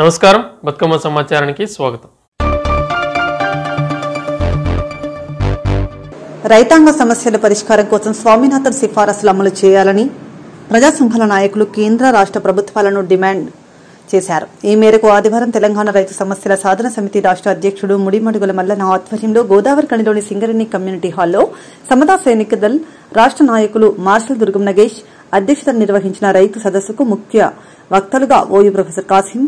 నమస్కారం బతుకమ్మ సమాచారానికి స్వాగతం. రైతాంగ సమస్యల పరిష్కారం కోసం స్వామినాథన్ సిఫారసులు అమలు చేయాలని ప్రజా సంఘాల నాయకులు కేంద్ర రాష్ట్ర ప్రభుత్వాలను డిమాండ్ చేశారు. ఈ మేరకు ఆదివారం తెలంగాణ రైతు సమస్యల సాధన సమితి రాష్ట్ర అధ్యక్షుడు ముడిమడుగుల మల్లన్న ఆధ్వర్యంలో గోదావరి కణిలోని సింగరేణి కమ్యూనిటీ హాల్లో సమతా సైనిక దళ్ రాష్ట్ర నాయకులు మార్షల్ దుర్గం నగేష్ అధ్యక్షతన నిర్వహించిన రైతు సదస్సుకు ముఖ్య వక్తలుగా ఓయూ ప్రొఫెసర్ కాసిం,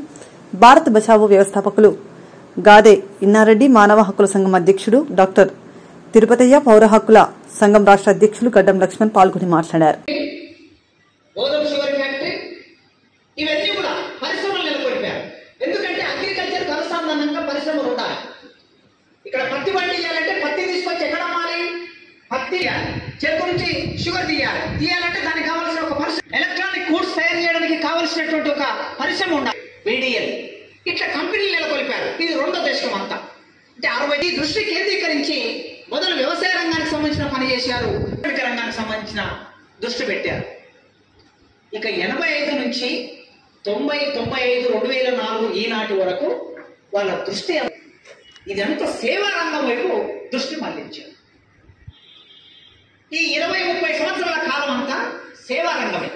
భారత్ బచావో వ్యవస్థాపకులు గాదే ఇన్నారెడ్డి, మానవ హక్కుల సంఘం అధ్యక్షుడు డాక్టర్ తిరుపతయ్య, పౌర హక్కుల సంఘం రాష్ట్ర అధ్యక్షులు గడ్డం లక్ష్మణ్ పాల్గొని మాట్లాడారు. ఇవన్నీ కూడా పరిశ్రమలు నెలకొల్పారు. ఎందుకంటే అగ్రికల్చర్ అనుసంధానంగా పరిశ్రమలు ఉండాలి. ఇక్కడ పత్తి పండించాలంటే పత్తి తీసుకొచ్చి ఎక్కడ అమ్మాలి? పత్తి చెరుకు నుంచి షుగర్ తీయాలంటే దానికి కావాల్సిన ఒక పరిశ్రమ, ఎలక్ట్రానిక్ గూడ్స్ తయారు చేయడానికి కావలసినటువంటి ఒక పరిశ్రమ ఉండాలి. BDL ఇట్లా కంపెనీలు నెలకొల్పారు. ఇది రెండో దశకం అంతా. అంటే 60 దృష్టి కేంద్రీకరించి మొదలు వ్యవసాయ రంగానికి సంబంధించిన పని చేశారు, రంగానికి సంబంధించిన దృష్టి పెట్టారు. ఇక 85 నుంచి 90, 95, 2004 ఈనాటి వరకు వాళ్ళ దృష్టి ఇదంతా సేవా రంగం వైపు దృష్టి మళ్లించారు. ఈ 20-30 సంవత్సరాల కాలం అంతా సేవా రంగమే.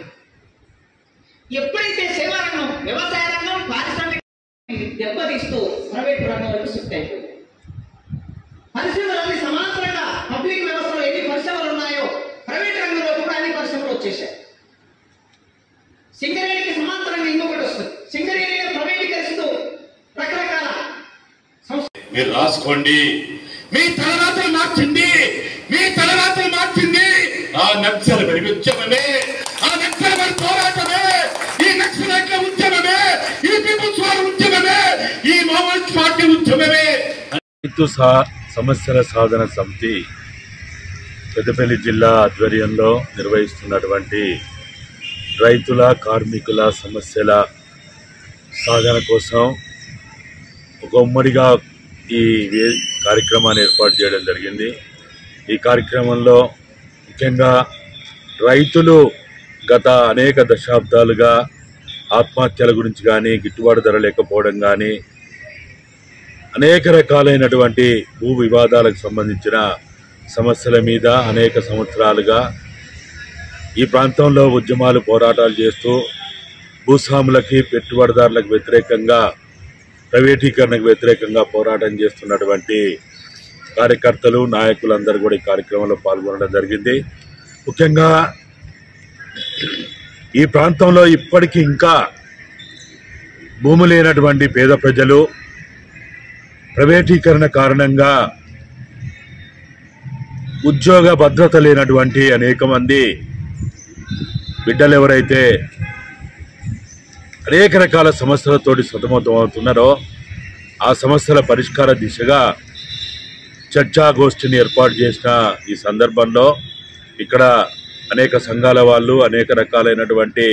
ఎప్పుడైతే సేవా రంగం, వ్యవసాయ రంగం, పారిశ్రామిక దెబ్బతీస్తూ ప్రైవేటు రంగం వైపు షిఫ్ట్ అయిపోయింది. పరిశ్రమలన్నీ సమాంతరంగా పబ్లిక్ వ్యవస్థలో ఎన్ని పరిశ్రమలు ఉన్నాయో ప్రైవేట్ రంగంలో కూడా అన్ని పరిశ్రమలు వచ్చేసాయి. సింగరేణికి సమాంతరంగా ఇంకొకటి వస్తుంది. సింగరేణిని ప్రైవేటీకరిస్తూ రకరకాల మీరు రాసుకోండి. మీ తలరాత్రులు మార్చింది, మీ తలరాత్రులు మార్చింది ఆ నక్సల్ ఉద్యమమే, ఆ నక్సల్ పోరాటమే, ఈ నక్సలైట్ల ఉద్యమమే, ఈ పీపుల్స్ వార్ ఉద్యమమే, ఈ మావోయిస్ట్ పార్టీ ఉద్యమమే. రైతు సమస్యల సాధన సమితి పెద్దపల్లి జిల్లా ఆధ్వర్యంలో నిర్వహిస్తున్నటువంటి రైతుల, కార్మికుల సమస్యల సాధన కోసం ఒక ఉమ్మడిగా ఈ కార్యక్రమాన్ని ఏర్పాటు చేయడం జరిగింది. ఈ కార్యక్రమంలో ముఖ్యంగా రైతులు గత అనేక దశాబ్దాలుగా ఆత్మహత్యల గురించి కానీ, గిట్టుబాటు ధర లేకపోవడం కానీ, అనేక రకాలైనటువంటి భూ వివాదాలకు సంబంధించిన సమస్యల మీద అనేక సంవత్సరాలుగా ఈ ప్రాంతంలో ఉద్యమాలు, పోరాటాలు చేస్తూ భూస్వాములకి, పెట్టుబడిదారులకు వ్యతిరేకంగా, ప్రైవేటీకరణకు వ్యతిరేకంగా పోరాటం చేస్తున్నటువంటి కార్యకర్తలు, నాయకులందరూ కూడా ఈ కార్యక్రమంలో పాల్గొనడం జరిగింది. ముఖ్యంగా ఈ ప్రాంతంలో ఇప్పటికీ ఇంకా భూమి లేనటువంటి పేద ప్రజలు, ప్రైవేటీకరణ కారణంగా ఉద్యోగ భద్రత లేనటువంటి అనేక మంది బిడ్డలు ఎవరైతే అనేక రకాల సమస్యలతోటి సతమతం అవుతున్నారో ఆ సమస్యల పరిష్కార దిశగా చర్చాగోష్ఠిని ఏర్పాటు చేసిన ఈ సందర్భంలో ఇక్కడ అనేక సంఘాల వాళ్ళు, అనేక రకాలైనటువంటి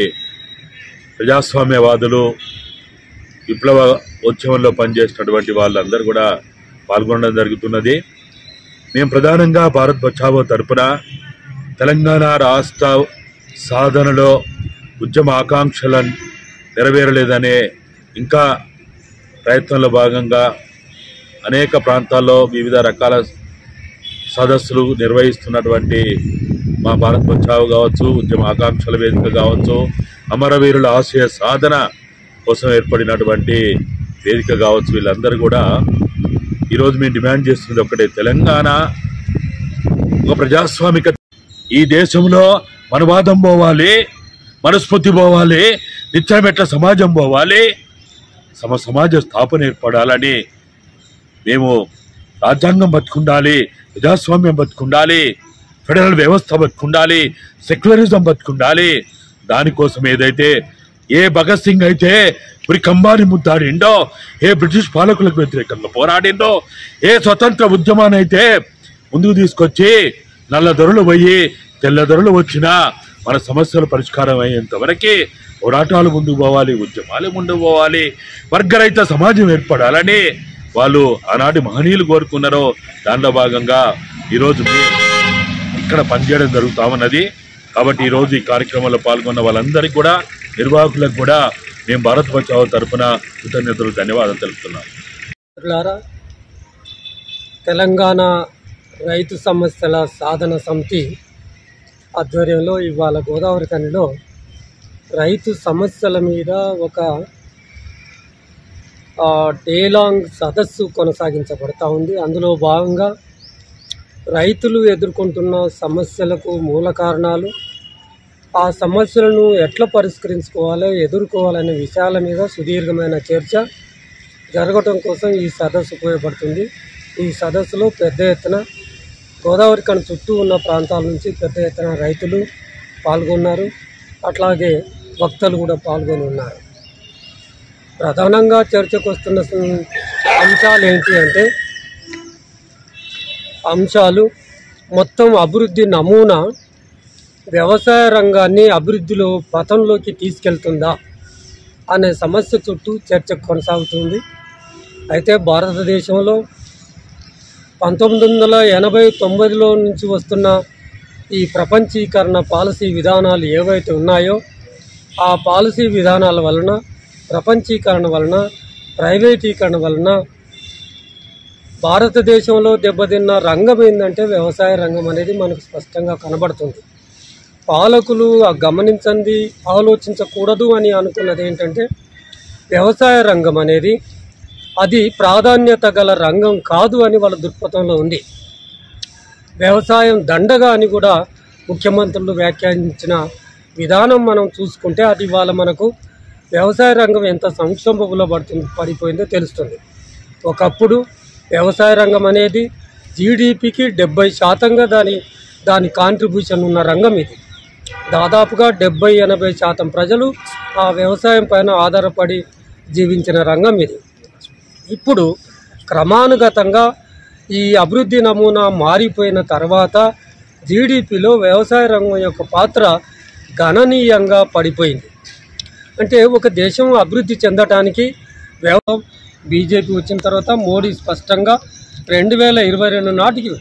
ప్రజాస్వామ్యవాదులు, విప్లవ ఉద్యమంలో పనిచేసినటువంటి వాళ్ళందరూ కూడా పాల్గొనడం జరుగుతున్నది. మేము ప్రధానంగా భారత్ బచావో తరపున తెలంగాణ రాష్ట్ర సాధనలో ఉద్యమ ఆకాంక్షలను నెరవేరలేదనే ఇంకా ప్రయత్నంలో భాగంగా అనేక ప్రాంతాల్లో వివిధ రకాల సదస్సులు నిర్వహిస్తున్నటువంటి మా భారత్ బచావో కావచ్చు, ఉద్యమ ఆకాంక్షల వేదిక కావచ్చు, అమరవీరుల ఆశయ సాధన కోసం ఏర్పడినటువంటి వేదిక కావచ్చు, వీళ్ళందరూ కూడా ఈరోజు మేము డిమాండ్ చేస్తున్నది ఒకటే, తెలంగాణ ఒక ప్రజాస్వామిక, ఈ దేశంలో మనవాదం పోవాలి, మనస్ఫూర్తి పోవాలి, నిత్యమెట్ల సమాజం పోవాలి, సమాజ స్థాపన ఏర్పడాలని మేము రాజ్యాంగం బతుకుండాలి, ప్రజాస్వామ్యం బతుకుండాలి, ఫెడరల్ వ్యవస్థ బతుకుండాలి, సెక్యులరిజం బతుకుండాలి. దానికోసం ఏదైతే ఏ భగత్ సింగ్ అయితే మరి కంబాని ముద్దాడిండో, ఏ బ్రిటిష్ పాలకులకు వ్యతిరేకంగా పోరాడిండో, ఏ స్వతంత్ర ఉద్యమాన్ని అయితే ముందుకు తీసుకొచ్చి నల్లదొరలు పోయి తెల్లదొరలు వచ్చినా మన సమస్యల పరిష్కారం అయ్యేంత వరకు పోరాటాలు ముందుకు పోవాలి, ఉద్యమాలు ముందుకు పోవాలి, వర్గరహిత సమాజం ఏర్పడాలని వాళ్ళు ఆనాటి మహనీయులు కోరుకున్నారో దానిలో భాగంగా ఈరోజు ఇక్కడ పనిచేయడం జరుగుతామన్నది. కాబట్టి ఈరోజు ఈ కార్యక్రమంలో పాల్గొన్న వాళ్ళందరికీ కూడా, నిర్వాహకులకు కూడా మేము భారత్ బచావో తరఫున కృతజ్ఞతలు ధన్యవాదాలు తెలుపుతున్నాం. తెలంగాణ రైతు సమస్యల సాధన సమితి ఆధ్వర్యంలో ఇవాళ గోదావరి ఖనిలో రైతు సమస్యల మీద ఒక డే లాంగ్ సదస్సు కొనసాగించబడతా ఉంది. అందులో భాగంగా రైతులు ఎదుర్కొంటున్న సమస్యలకు మూల కారణాలు, ఆ సమస్యలను ఎట్లా పరిష్కరించుకోవాలో ఎదుర్కోవాలనే విషయాల మీద సుదీర్ఘమైన చర్చ జరగటం కోసం ఈ సదస్సు ఉపయోగపడుతుంది. ఈ సదస్సులో పెద్ద ఎత్తున గోదావరి ఖని చుట్టూ ఉన్న ప్రాంతాల నుంచి పెద్ద ఎత్తున రైతులు పాల్గొన్నారు. అట్లాగే వక్తలు కూడా పాల్గొని ఉన్నారు. ప్రధానంగా చర్చకు వస్తున్న అంశాలు ఏంటి అంటే, అంశాలు మొత్తం అభివృద్ధి నమూనా వ్యవసాయ రంగాన్ని అభివృద్ధిలో పథంలోకి తీసుకెళ్తుందా అనే సమస్య చుట్టూ చర్చ కొనసాగుతుంది. అయితే భారతదేశంలో 1980-90లో నుంచి వస్తున్న ఈ ప్రపంచీకరణ పాలసీ విధానాలు ఏవైతే ఉన్నాయో ఆ పాలసీ విధానాల వలన, ప్రపంచీకరణ వలన, ప్రైవేటీకరణ వలన భారతదేశంలో దెబ్బతిన్న రంగం ఏంటంటే వ్యవసాయ రంగం అనేది మనకు స్పష్టంగా కనబడుతుంది. పాలకులు గమనించండి, ఆలోచించకూడదు అని అనుకున్నది ఏంటంటే వ్యవసాయ రంగం అనేది అది ప్రాధాన్యత గల రంగం కాదు అని వాళ్ళ దృక్పథంలో ఉంది. వ్యవసాయం దండగా అని కూడా ముఖ్యమంత్రులు వ్యాఖ్యానించిన విధానం మనం చూసుకుంటే అది ఇవాళ మనకు వ్యవసాయ రంగం ఎంత సంక్షోభంలో పడిపోయిందో తెలుస్తుంది. ఒకప్పుడు వ్యవసాయ రంగం అనేది జీడిపికి 70% దాని కాంట్రిబ్యూషన్ ఉన్న రంగం ఇది. దాదాపుగా 70-80% ప్రజలు ఆ వ్యవసాయం పైన ఆధారపడి జీవించిన రంగం ఇది. ఇప్పుడు క్రమానుగతంగా ఈ అభివృద్ధి నమూనా మారిపోయిన తర్వాత జీడిపిలో వ్యవసాయ రంగం యొక్క పాత్ర గణనీయంగా పడిపోయింది. అంటే ఒక దేశం అభివృద్ధి చెందడానికి బీజేపీ వచ్చిన తర్వాత మోడీ స్పష్టంగా 2022 నాటికి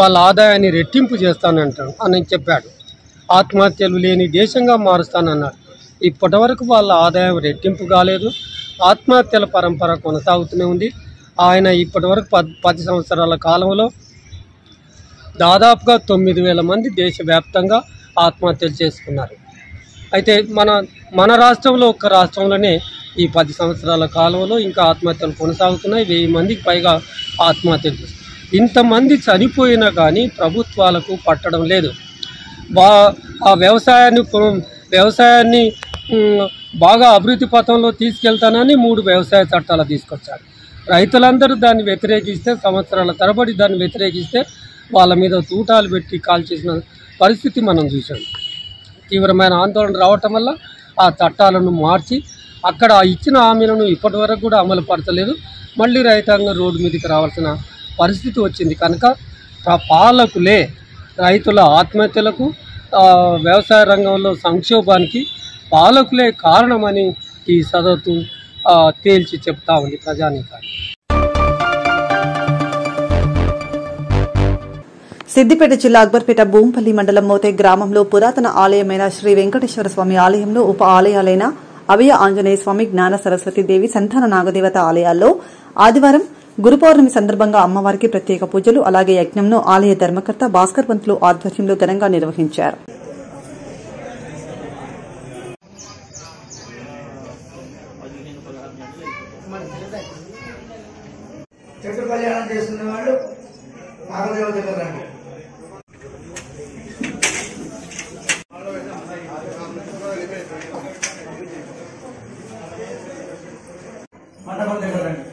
వాళ్ళ ఆదాయాన్ని రెట్టింపు చేస్తానంటాడు అని చెప్పాడు. ఆత్మహత్యలు లేని దేశంగా మారుస్తానన్నాడు. ఇప్పటి వరకు వాళ్ళ ఆదాయం రెట్టింపు కాలేదు. ఆత్మహత్యల పరంపర కొనసాగుతూనే ఉంది. ఆయన ఇప్పటి వరకు 10 సంవత్సరాల కాలంలో దాదాపుగా 9,000 మంది దేశవ్యాప్తంగా ఆత్మహత్యలు చేసుకున్నారు. అయితే మన రాష్ట్రంలో ఒక్క రాష్ట్రంలోనే ఈ 10 సంవత్సరాల కాలంలో ఇంకా ఆత్మహత్యలు కొనసాగుతున్నాయి. 1000 మందికి పైగా ఆత్మహత్యలు. ఇంతమంది చనిపోయినా కానీ ప్రభుత్వాలకు పట్టడం లేదు. ఆ వ్యవసాయాన్ని బాగా అభివృద్ధి పథంలో తీసుకెళ్తానని 3 వ్యవసాయ చట్టాలు తీసుకొచ్చారు. రైతులందరూ దాన్ని వ్యతిరేకిస్తే, సంవత్సరాల తరబడి దాన్ని వ్యతిరేకిస్తే వాళ్ళ మీద తూటాలు పెట్టి కాల్చేసిన పరిస్థితి మనం చూసాం. తీవ్రమైన ఆందోళన రావటం వల్ల ఆ చట్టాలను మార్చి అక్కడ ఇచ్చిన హామీలను ఇప్పటి వరకు కూడా అమలు పరచలేదు. మళ్ళీ రైతాంగం రోడ్డు మీదకి రావాల్సిన పరిస్థితి వచ్చింది. కనుక పాలకులే రైతుల ఆత్మహత్యలకు, వ్యవసాయ రంగంలో సంక్షోభానికి పాలకులే కారణమని ఈ సదస్సు తేల్చి చెప్తా ఉంది ప్రజానీకానికి. సిద్దిపేట జిల్లా అక్బర్పేట భూంపల్లి మండలం మోతే గ్రామంలో పురాతన ఆలయమైన శ్రీ వెంకటేశ్వర స్వామి ఆలయంలో ఉప ఆలయాలైన అభయ ఆంజనేయ స్వామి, జ్ఞాన సరస్వతి దేవి, సంతాన నాగదేవత ఆలయాల్లో ఆదివారం గురు పౌర్ణమి సందర్భంగా అమ్మవారికి ప్రత్యేక పూజలు, అలాగే యజ్ఞంను ఆలయ ధర్మకర్త భాస్కర్ పంతులు ఆధ్వర్యంలో ఘనంగా నిర్వహించారు. చెట్టు కళ్యాణం చేస్తున్న వాళ్ళు నాగదేవ దగ్గర రండి. మండపం దగ్గర రండి.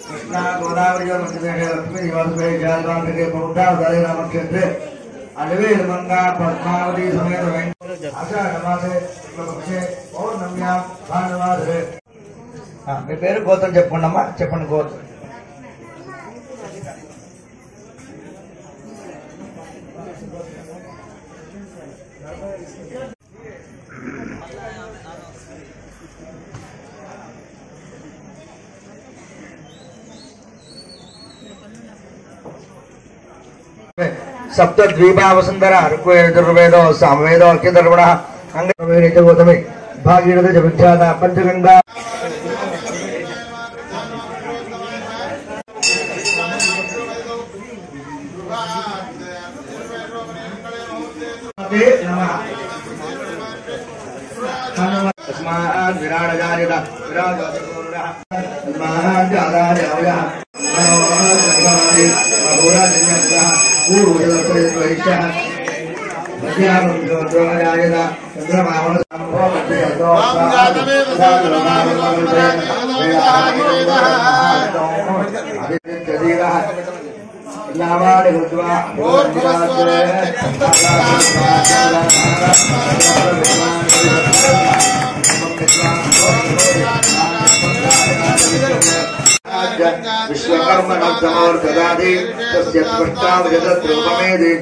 कृष्णा गोदावरी क्षेत्रे अडवे मंगा पद्मावती समेत आषाढ़ मासे पौर्णम्यां మీ పేరు గోత్రం చెప్పండి అమ్మా, చెప్పండి గోత్రం. सप्त द्वीपा वसुंधरा ऋग्वेदो सामवेदो अख्यधर्मण अंगवेदित गौतमी भागीरथ च विख्याता पंचगंगा अस्मान् विराडजायत विराजपूर्णः अस्मान् जादायावयः विश्वकर्मणोर्ददाति तस्य स्पष्टावजतद्रूपमेधि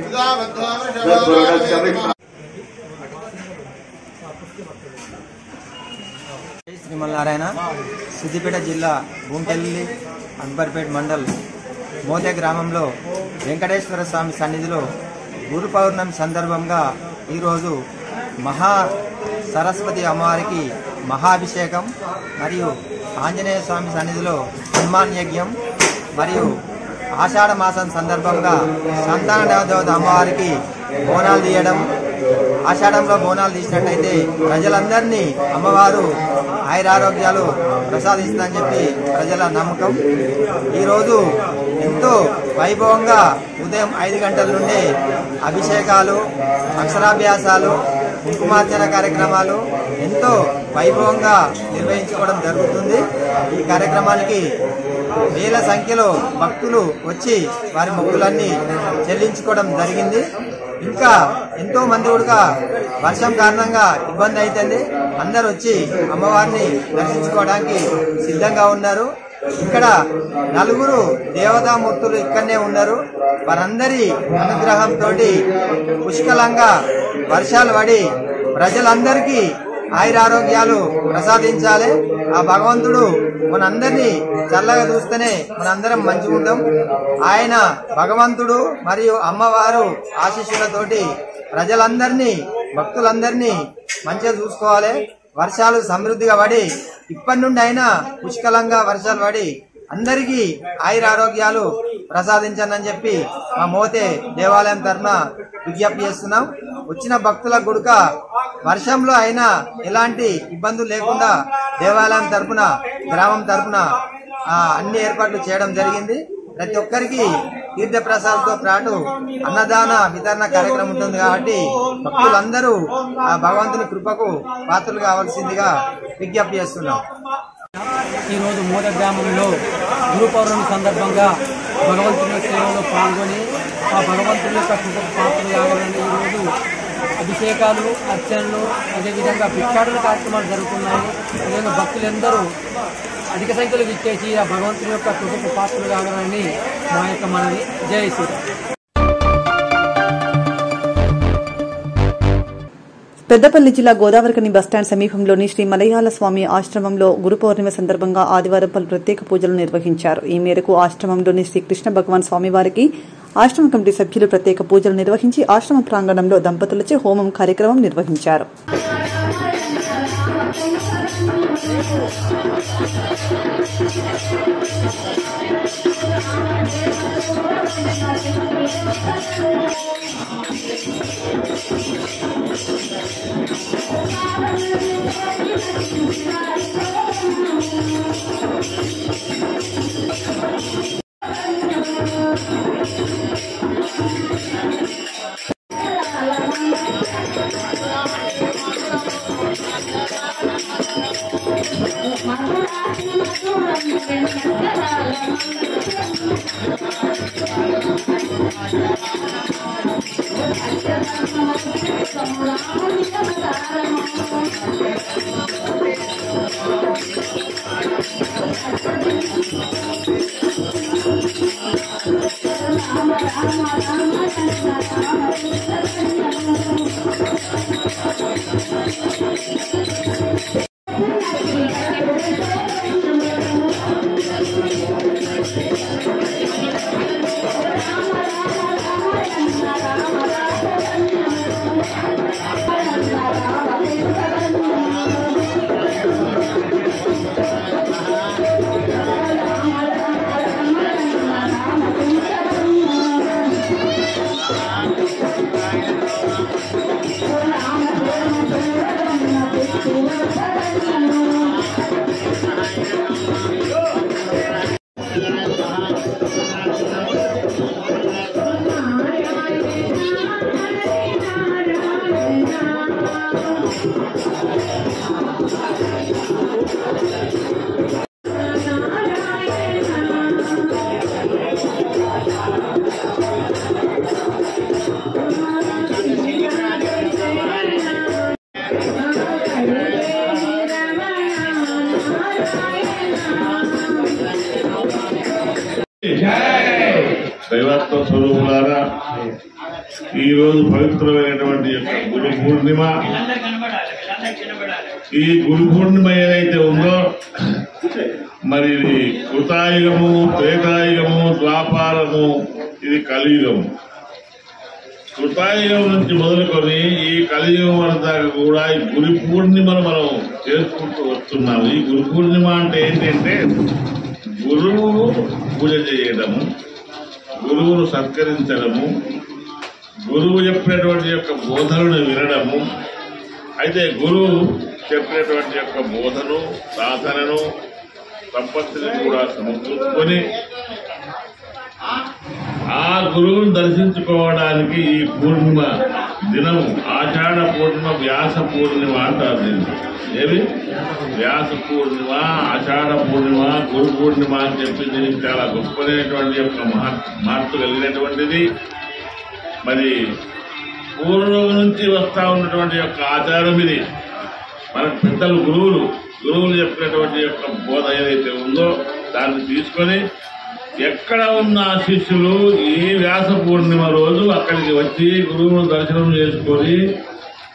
శ్రీమన్నారాయణ సిద్దిపేట జిల్లా భూంకెల్లి అక్బర్పేట్ మండల్ మోతే గ్రామంలో వెంకటేశ్వర స్వామి సన్నిధిలో గురు పౌర్ణమి సందర్భంగా ఈరోజు మహా సరస్వతి అమ్మవారికి మహాభిషేకం మరియు ఆంజనేయ స్వామి సన్నిధిలో హనుమాన్ యజ్ఞం మరియు ఆషాఢ మాసం సందర్భంగా సంతాన దేవత అమ్మవారికి బోనాలు తీయడం. ఆషాఢంలో బోనాలు తీసినట్టయితే ప్రజలందరినీ అమ్మవారు ఆయురారోగ్యాలు ప్రసాదిస్తుందని చెప్పి ప్రజల నమ్మకం. ఈరోజు ఎంతో వైభవంగా ఉదయం 5 గంటల నుండి అభిషేకాలు, అక్షరాభ్యాసాలు, కుంకుమార్చన కార్యక్రమాలు ఎంతో వైభవంగా నిర్వహించుకోవడం జరుగుతుంది. ఈ కార్యక్రమానికి వేల సంఖ్యలో భక్తులు వచ్చి వారి మొక్కులన్నీ చెల్లించుకోవడం జరిగింది. ఇంకా ఎంతో మంది కూడా వర్షం కారణంగా ఇబ్బంది అవుతుంది. అందరు వచ్చి అమ్మవారిని దర్శించుకోవడానికి సిద్ధంగా ఉన్నారు. ఇక్కడ 4 దేవతామూర్తులు ఇక్కడనే ఉన్నారు. వారందరి అనుగ్రహంతో పుష్కలంగా వర్షాలు పడి ప్రజలందరికీ ఆయురారోగ్యాలు ప్రసాదించాలి. ఆ భగవంతుడు మనందరినీ చల్లగా చూస్తేనే మనందరం మంచిగా ఉంటాం. ఆయన భగవంతుడు మరియు అమ్మవారు ఆశీస్సులతోటి ప్రజలందరినీ, భక్తులందరినీ మంచిగా చూసుకోవాలి. వర్షాలు సమృద్ధిగా పడి ఇప్పటి నుండి అయినా పుష్కలంగా వర్షాలు పడి అందరికీ ఆయురారోగ్యాలు ప్రసాదించండి చెప్పి మా మోతే దేవాలయం తరఫున విజ్ఞప్తి చేస్తున్నాం. వచ్చిన భక్తుల గుడుక వర్షంలో అయినా ఎలాంటి ఇబ్బందులు లేకుండా దేవాలయం తరఫున, గ్రామం తరఫున అన్ని ఏర్పాట్లు చేయడం జరిగింది. ప్రతి ఒక్కరికి తీర్థ ప్రసాదంతో పాటు అన్నదాన వితరణ కార్యక్రమం ఉంటుంది కాబట్టి భక్తులందరూ ఆ భగవంతుని కృపకు పాత్రలు కావాల్సిందిగా విజ్ఞప్తి చేస్తున్నాం. ఈరోజు మోద గ్రామంలో గురు పౌర్ణమి సందర్భంగా భగవంతుని సేవలో పాల్గొని ఆ భగవంతుని యొక్క కృపకు పాత్రలు కావాలని ఈరోజు అభిషేకాలు, అర్చనలు, అదేవిధంగా భిక్షాటన కార్యక్రమాలు జరుగుతున్నాయి. అదేవిధంగా భక్తులందరూ అధిక సంఖ్యలో విచ్చేసి ఆ భగవంతుని యొక్క కృపకు పాత్రలు కావాలని మా యొక్క మనవి. జై శ్రీరామ్. పెద్దపల్లి జిల్లా గోదావరికని బస్టాండ్ సమీపంలోని శ్రీ మలయాళ స్వామి ఆశ్రమంలో గురు పౌర్ణమి సందర్భంగా ఆదివారం పలు ప్రత్యేక పూజలు నిర్వహించారు. ఈ మేరకు ఆశ్రమంలోని శ్రీ కృష్ణ భగవాన్ స్వామివారికి ఆశ్రమ కమిటీ సభ్యులు ప్రత్యేక పూజలు నిర్వహించి ఆశ్రమ ప్రాంగణంలో దంపతులచే హోమం కార్యక్రమం నిర్వహించారు. దైవత్వ స్వరూపులారా, ఈ రోజు పవిత్రమైనటువంటి యొక్క గురు పూర్ణిమ. ఈ గురు పూర్ణిమ ఏదైతే ఉందో మరి ఇది కృతాయుగము, త్రేతాయుగము, ద్వాపారము, ఇది కలియుగము. కృతాయుగం నుంచి మొదలుకొని ఈ కలియుగం వరకు కూడా ఈ గురు పూర్ణిమను మనం చేసుకుంటూ వస్తున్నాము. ఈ గురు పూర్ణిమ అంటే ఏంటంటే గురువు పూజ చేయడము, గురువును సత్కరించడము, గురువు చెప్పినటువంటి యొక్క బోధనను వినడము. అయితే గురువు చెప్పినటువంటి యొక్క బోధను, సాధనను, సంపత్తిని కూడా సమకూర్చుకొని ఆ గురువును దర్శించుకోవడానికి ఈ పూర్ణిమ దినము ఆషాఢ పూర్ణిమ, వ్యాస పూర్ణిమ అంటారు. దీన్ని ఏది వ్యాస పూర్ణిమ, ఆషాఢ పూర్ణిమ, గురు పూర్ణిమ అని చెప్పి దీనికి చాలా గొప్పనైనటువంటి యొక్క మహత్తు కలిగినటువంటిది. మరి పూర్వం నుంచి వస్తా ఉన్నటువంటి యొక్క ఆచారం ఇది. మన పెద్దలు గురువులు చెప్పినటువంటి యొక్క బోధ ఏదైతే ఉందో దాన్ని తీసుకొని ఎక్కడ ఉన్న శిష్యులు ఈ వ్యాస పూర్ణిమ రోజు అక్కడికి వచ్చి గురువును దర్శనం చేసుకొని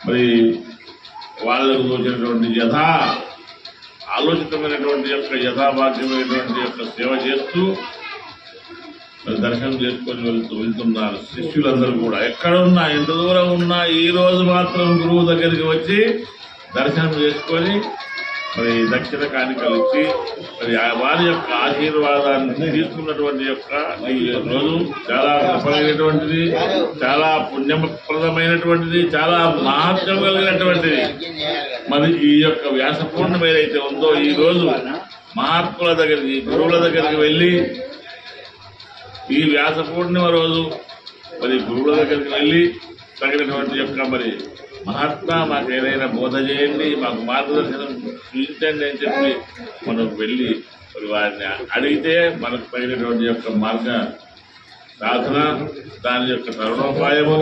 మరి వాళ్ళకు వచ్చినటువంటి ఆలోచితమైనటువంటి యొక్క యథాభాగ్యమైనటువంటి యొక్క సేవ చేస్తూ మరి దర్శనం చేసుకొని వెళ్తున్నారు శిష్యులందరూ కూడా. ఎక్కడ ఉన్నా, ఎంత దూరం ఉన్నా ఈ రోజు మాత్రం గురువు దగ్గరికి వచ్చి దర్శనం చేసుకొని మరి దక్షిణ కానుకలు ఇచ్చి మరి వారి యొక్క ఆశీర్వాదాన్ని తీసుకున్నటువంటి యొక్క ఈ రోజు చాలా గొప్పమైనటువంటిది, చాలా పుణ్యప్రదమైనటువంటిది, చాలా మహత్వం కలిగినటువంటిది. మరి ఈ యొక్క వ్యాస పూర్ణిమ ఏదైతే ఉందో ఈ రోజు మహాత్ముల దగ్గరికి, గురువుల దగ్గరికి వెళ్ళి ఈ వ్యాస పూర్ణిమ రోజు మరి గురువుల దగ్గరికి వెళ్ళి తగినటువంటి యొక్క మరి మహాత్మా మాకు ఏదైనా బోధ చేయండి, మాకు మార్గదర్శనం చూపించండి అని చెప్పి మనం వెళ్ళి మరి వారిని అడిగితే మనకు తగినటువంటి యొక్క మార్గ సాధన, దాని యొక్క తరుణోపాయము,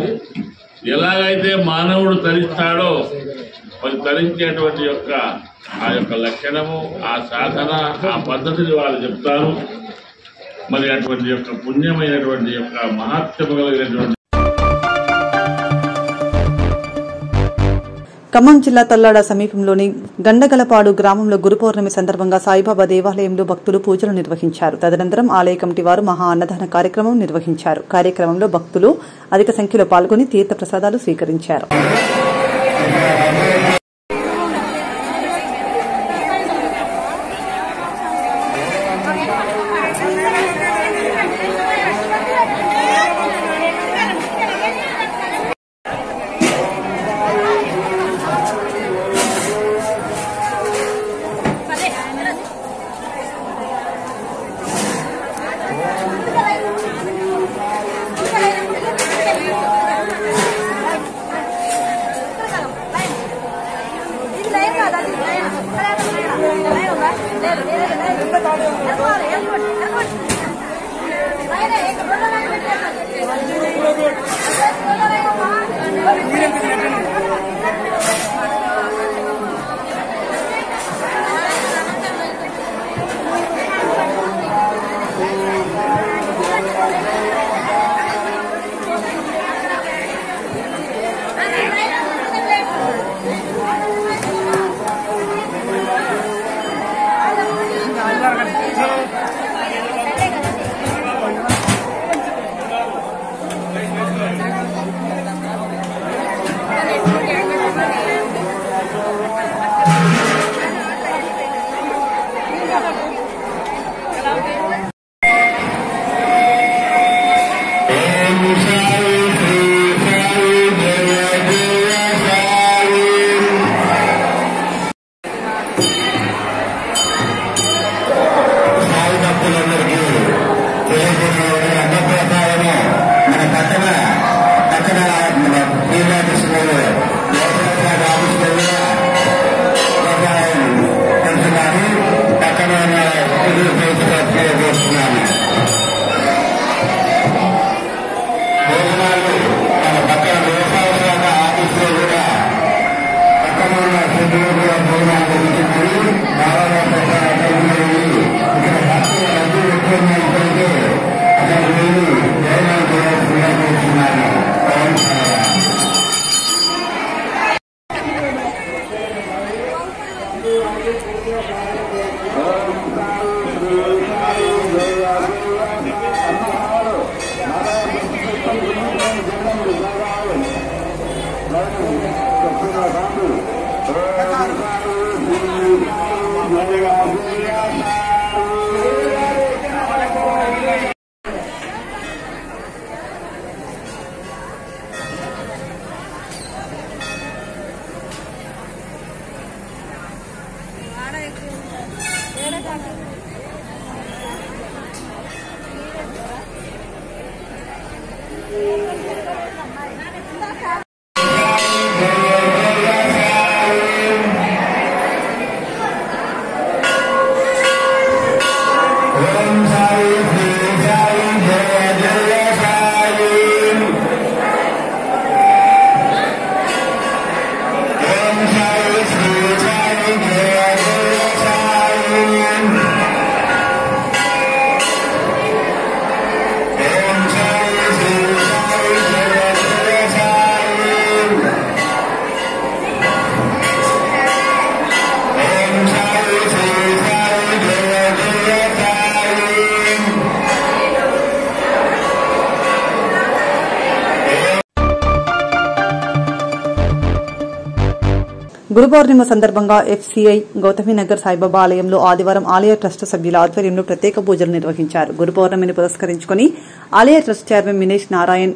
ఎలాగైతే మానవుడు తరిస్తాడో మరి తరించేటువంటి యొక్క ఆ యొక్క లక్షణము, ఆ సాధన, ఆ పద్ధతిని వాళ్ళు చెప్తారు. మరి అటువంటి యొక్క పుణ్యమైనటువంటి యొక్క మహత్యము కలిగినటువంటి ఖమ్మం జిల్లా తల్లాడ సమీపంలోని గండగలపాడు గ్రామంలో గురు పౌర్ణమి సందర్భంగా సాయిబాబా దేవాలయంలో భక్తులు పూజలు నిర్వహించారు. తదనంతరం ఆలయ కమిటీ వారు మహా అన్నదాన కార్యక్రమం నిర్వహించారు. కార్యక్రమంలో భక్తులు అధిక సంఖ్యలో పాల్గొని తీర్థ ప్రసాదాలు స్వీకరించారు. Hare గురు పౌర్ణిమ సందర్భంగా ఎఫ్సీఐ గౌతమినగర్ సాయిబాబా ఆలయంలో ఆదివారం ఆలయ ట్రస్ట్ సభ్యుల ఆధ్వర్యంలో ప్రత్యేక పూజలు నిర్వహించారు. గురు పౌర్ణమిని పురస్కరించుకుని ఆలయ ట్రస్ట్ చైర్మన్ మినేష్ నారాయణ్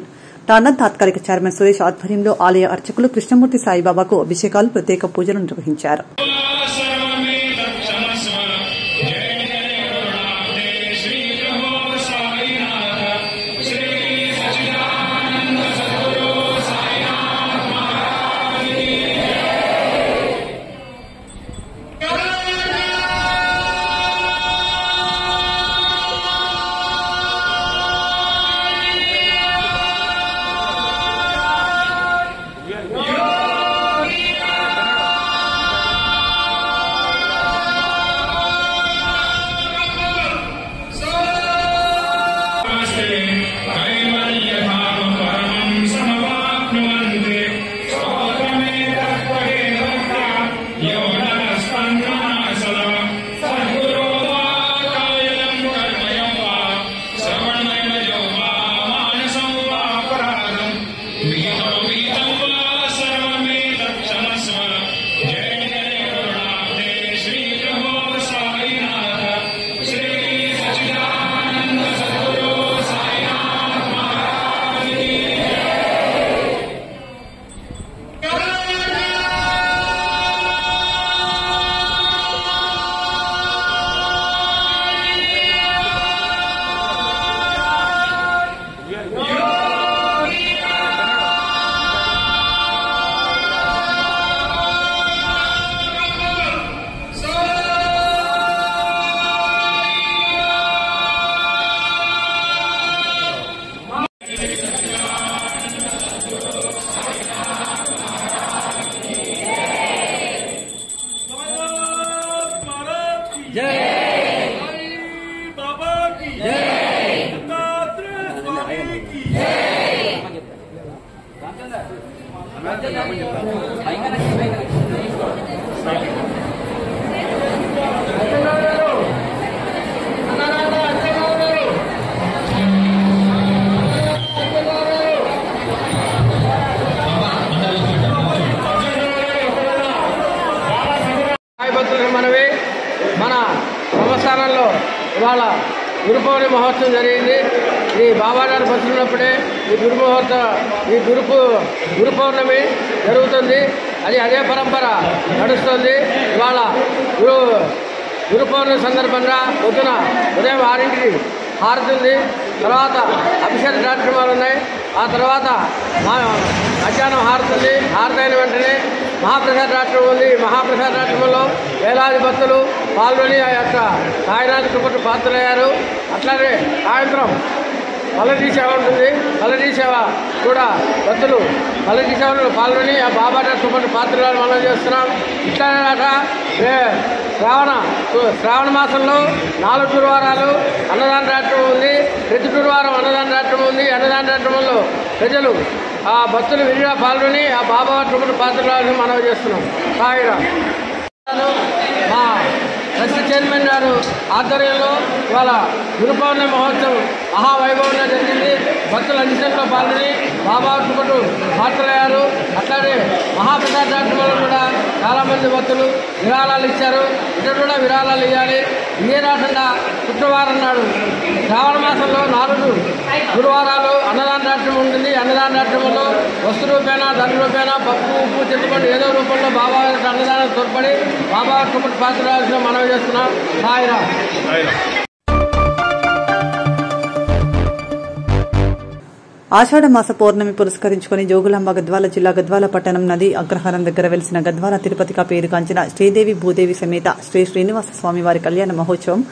టాండన్ తాత్కాలిక చైర్మన్ సురేష్ ఆధ్వర్యంలో ఆలయ అర్చకులు కృష్ణమూర్తి సాయిబాబాకు అభిషేకాలు ప్రత్యేక పూజలు నిర్వహించారు. మనవి మన సంస్థానంలో ఇవాళ గురు పౌర్ణమి మహోత్సవం జరిగింది. ఈ బాబాగారు బతున్నప్పుడే ఈ గురు పౌర్ణమి జరుగుతుంది. అదే పరంపర నడుస్తుంది. ఇవాళ గురు పౌర్ణమి సందర్భంగా పొద్దున ఉదయం 6ంటికి హారతి ఉంది. తర్వాత అభిషేక కార్యక్రమాలు ఉన్నాయి. ఆ తర్వాత మధ్యాహ్నం హారతి ఉంది. హారతి అయిన వెంటనే మహాప్రసాద రాష్ట్రం ఉంది. మహాప్రసాద రాష్ట్రంలో వేలాది భక్తులు పాల్గొని ఆ యొక్క సాయినాథ్ కృపకు పాత్రలయ్యారు. అట్లాగే సాయంత్రం పల్లకీ సేవ ఉంటుంది. పల్లకీ సేవ కూడా భక్తులు పల్లకీ సేవలో పాల్గొని ఆ బాబా తోటి పాత్రలు మనం చేస్తున్నాం. ఇట్లాగా శ్రావణ మాసంలో 4 గురువారాలు అన్నదాన రాష్ట్రం ఉంది. ప్రతి గురువారం అన్నదాన రాష్ట్రం ఉంది. అన్నదాన రాష్ట్రంలో ప్రజలు ఆ భక్తులు విరిగా పాల్గొని ఆ బాబా తోటి పాత్రలను మనం చేస్తున్నాం. సాయిరా మా ట్రస్ట్ చైర్మన్ గారు ఆధ్వర్యంలో ఇవాళ గురు పౌర్ణమి మహోత్సవం మహావైభవంగా జరిగింది. భక్తులు అన్నింటిలో పాల్గొని బాబా చుట్టూ పాత్రలయ్యారు. అట్లానే మహాప్రసాదాశ్రమంలో కూడా చాలామంది భక్తులు విరాళాలు ఇచ్చారు. ఇక్కడ కూడా విరాళాలు ఇవ్వాలి. ఇదే రాకుండా శుక్రవారం నాడు శ్రావణ మాసంలో 4 గురువారాలు అన్నదాన రాష్ట్రం ఉంటుంది. అన్నదాన రాష్ట్రంలో వస్తు రూపేణ ధన రూపేణ పప్పు ఉప్పు చింతపండు ఏదో రూపంలో బాబా అన్నదానం తోడ్పడి బాబా చుట్టూ పాత్ర మనవి చేస్తున్నాం. సాయిరా. ఆషాఢ మాస పౌర్ణమి పురస్కరించుకుని జోగులాంబ గద్వాల జిల్లా గద్వాల పట్టణం నది అగ్రహారం దగ్గర వెలిసిన గద్వాల తిరుపతిగా పేరుగాంచిన శ్రీదేవి భూదేవి సమేత శ్రీ శ్రీనివాస స్వామివారి కళ్యాణ మహోత్సవం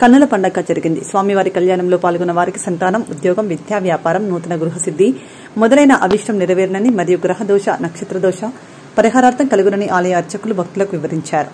కన్నుల పండగగా జరిగింది. స్వామివారి కళ్యాణంలో పాల్గొన్న వారికి సంతానం, ఉద్యోగం, విద్యా, వ్యాపారం, నూతన గృహసిద్ది మొదలైన అభిష్టం నెరవేరనని మరియు గ్రహదోష, నక్షత్రదోష పరిహారార్థం కలుగునని ఆలయ అర్చకులు భక్తులకు వివరించారు.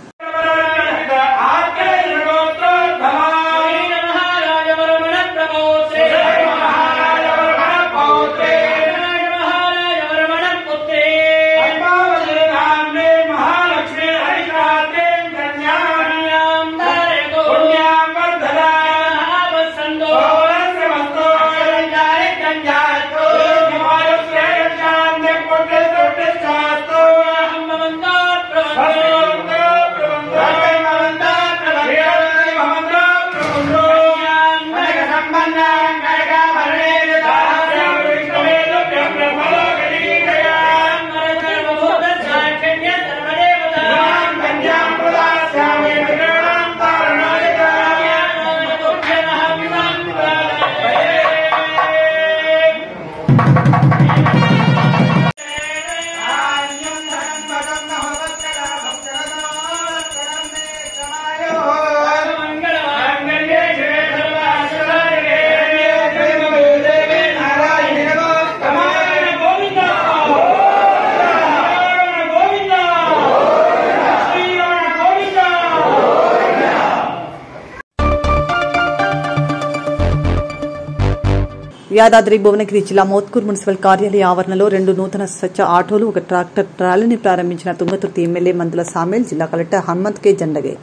యాదాద్రి భువనగిరి జిల్లా మోత్కూర్ మున్సిపల్ కార్యాలయ ఆవరణలో 2 నూతన స్వచ్ఛ ఆటోలు, 1 ట్రాక్టర్ ట్రాలీని ప్రారంభించిన తుంగతుర్తి ఎమ్మెల్యే మందుల సామేల్, జిల్లా కలెక్టర్ హనుమంత్ కే జండగే.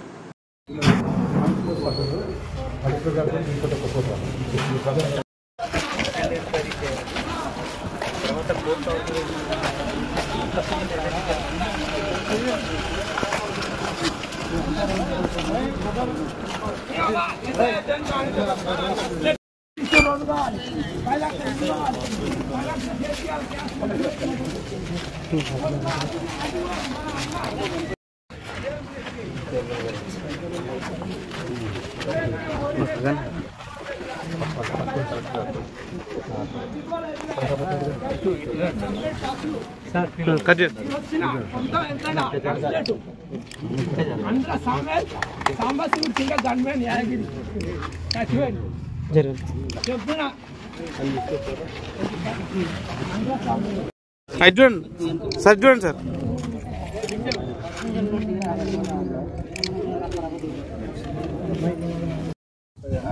సార్ చూడండి సార్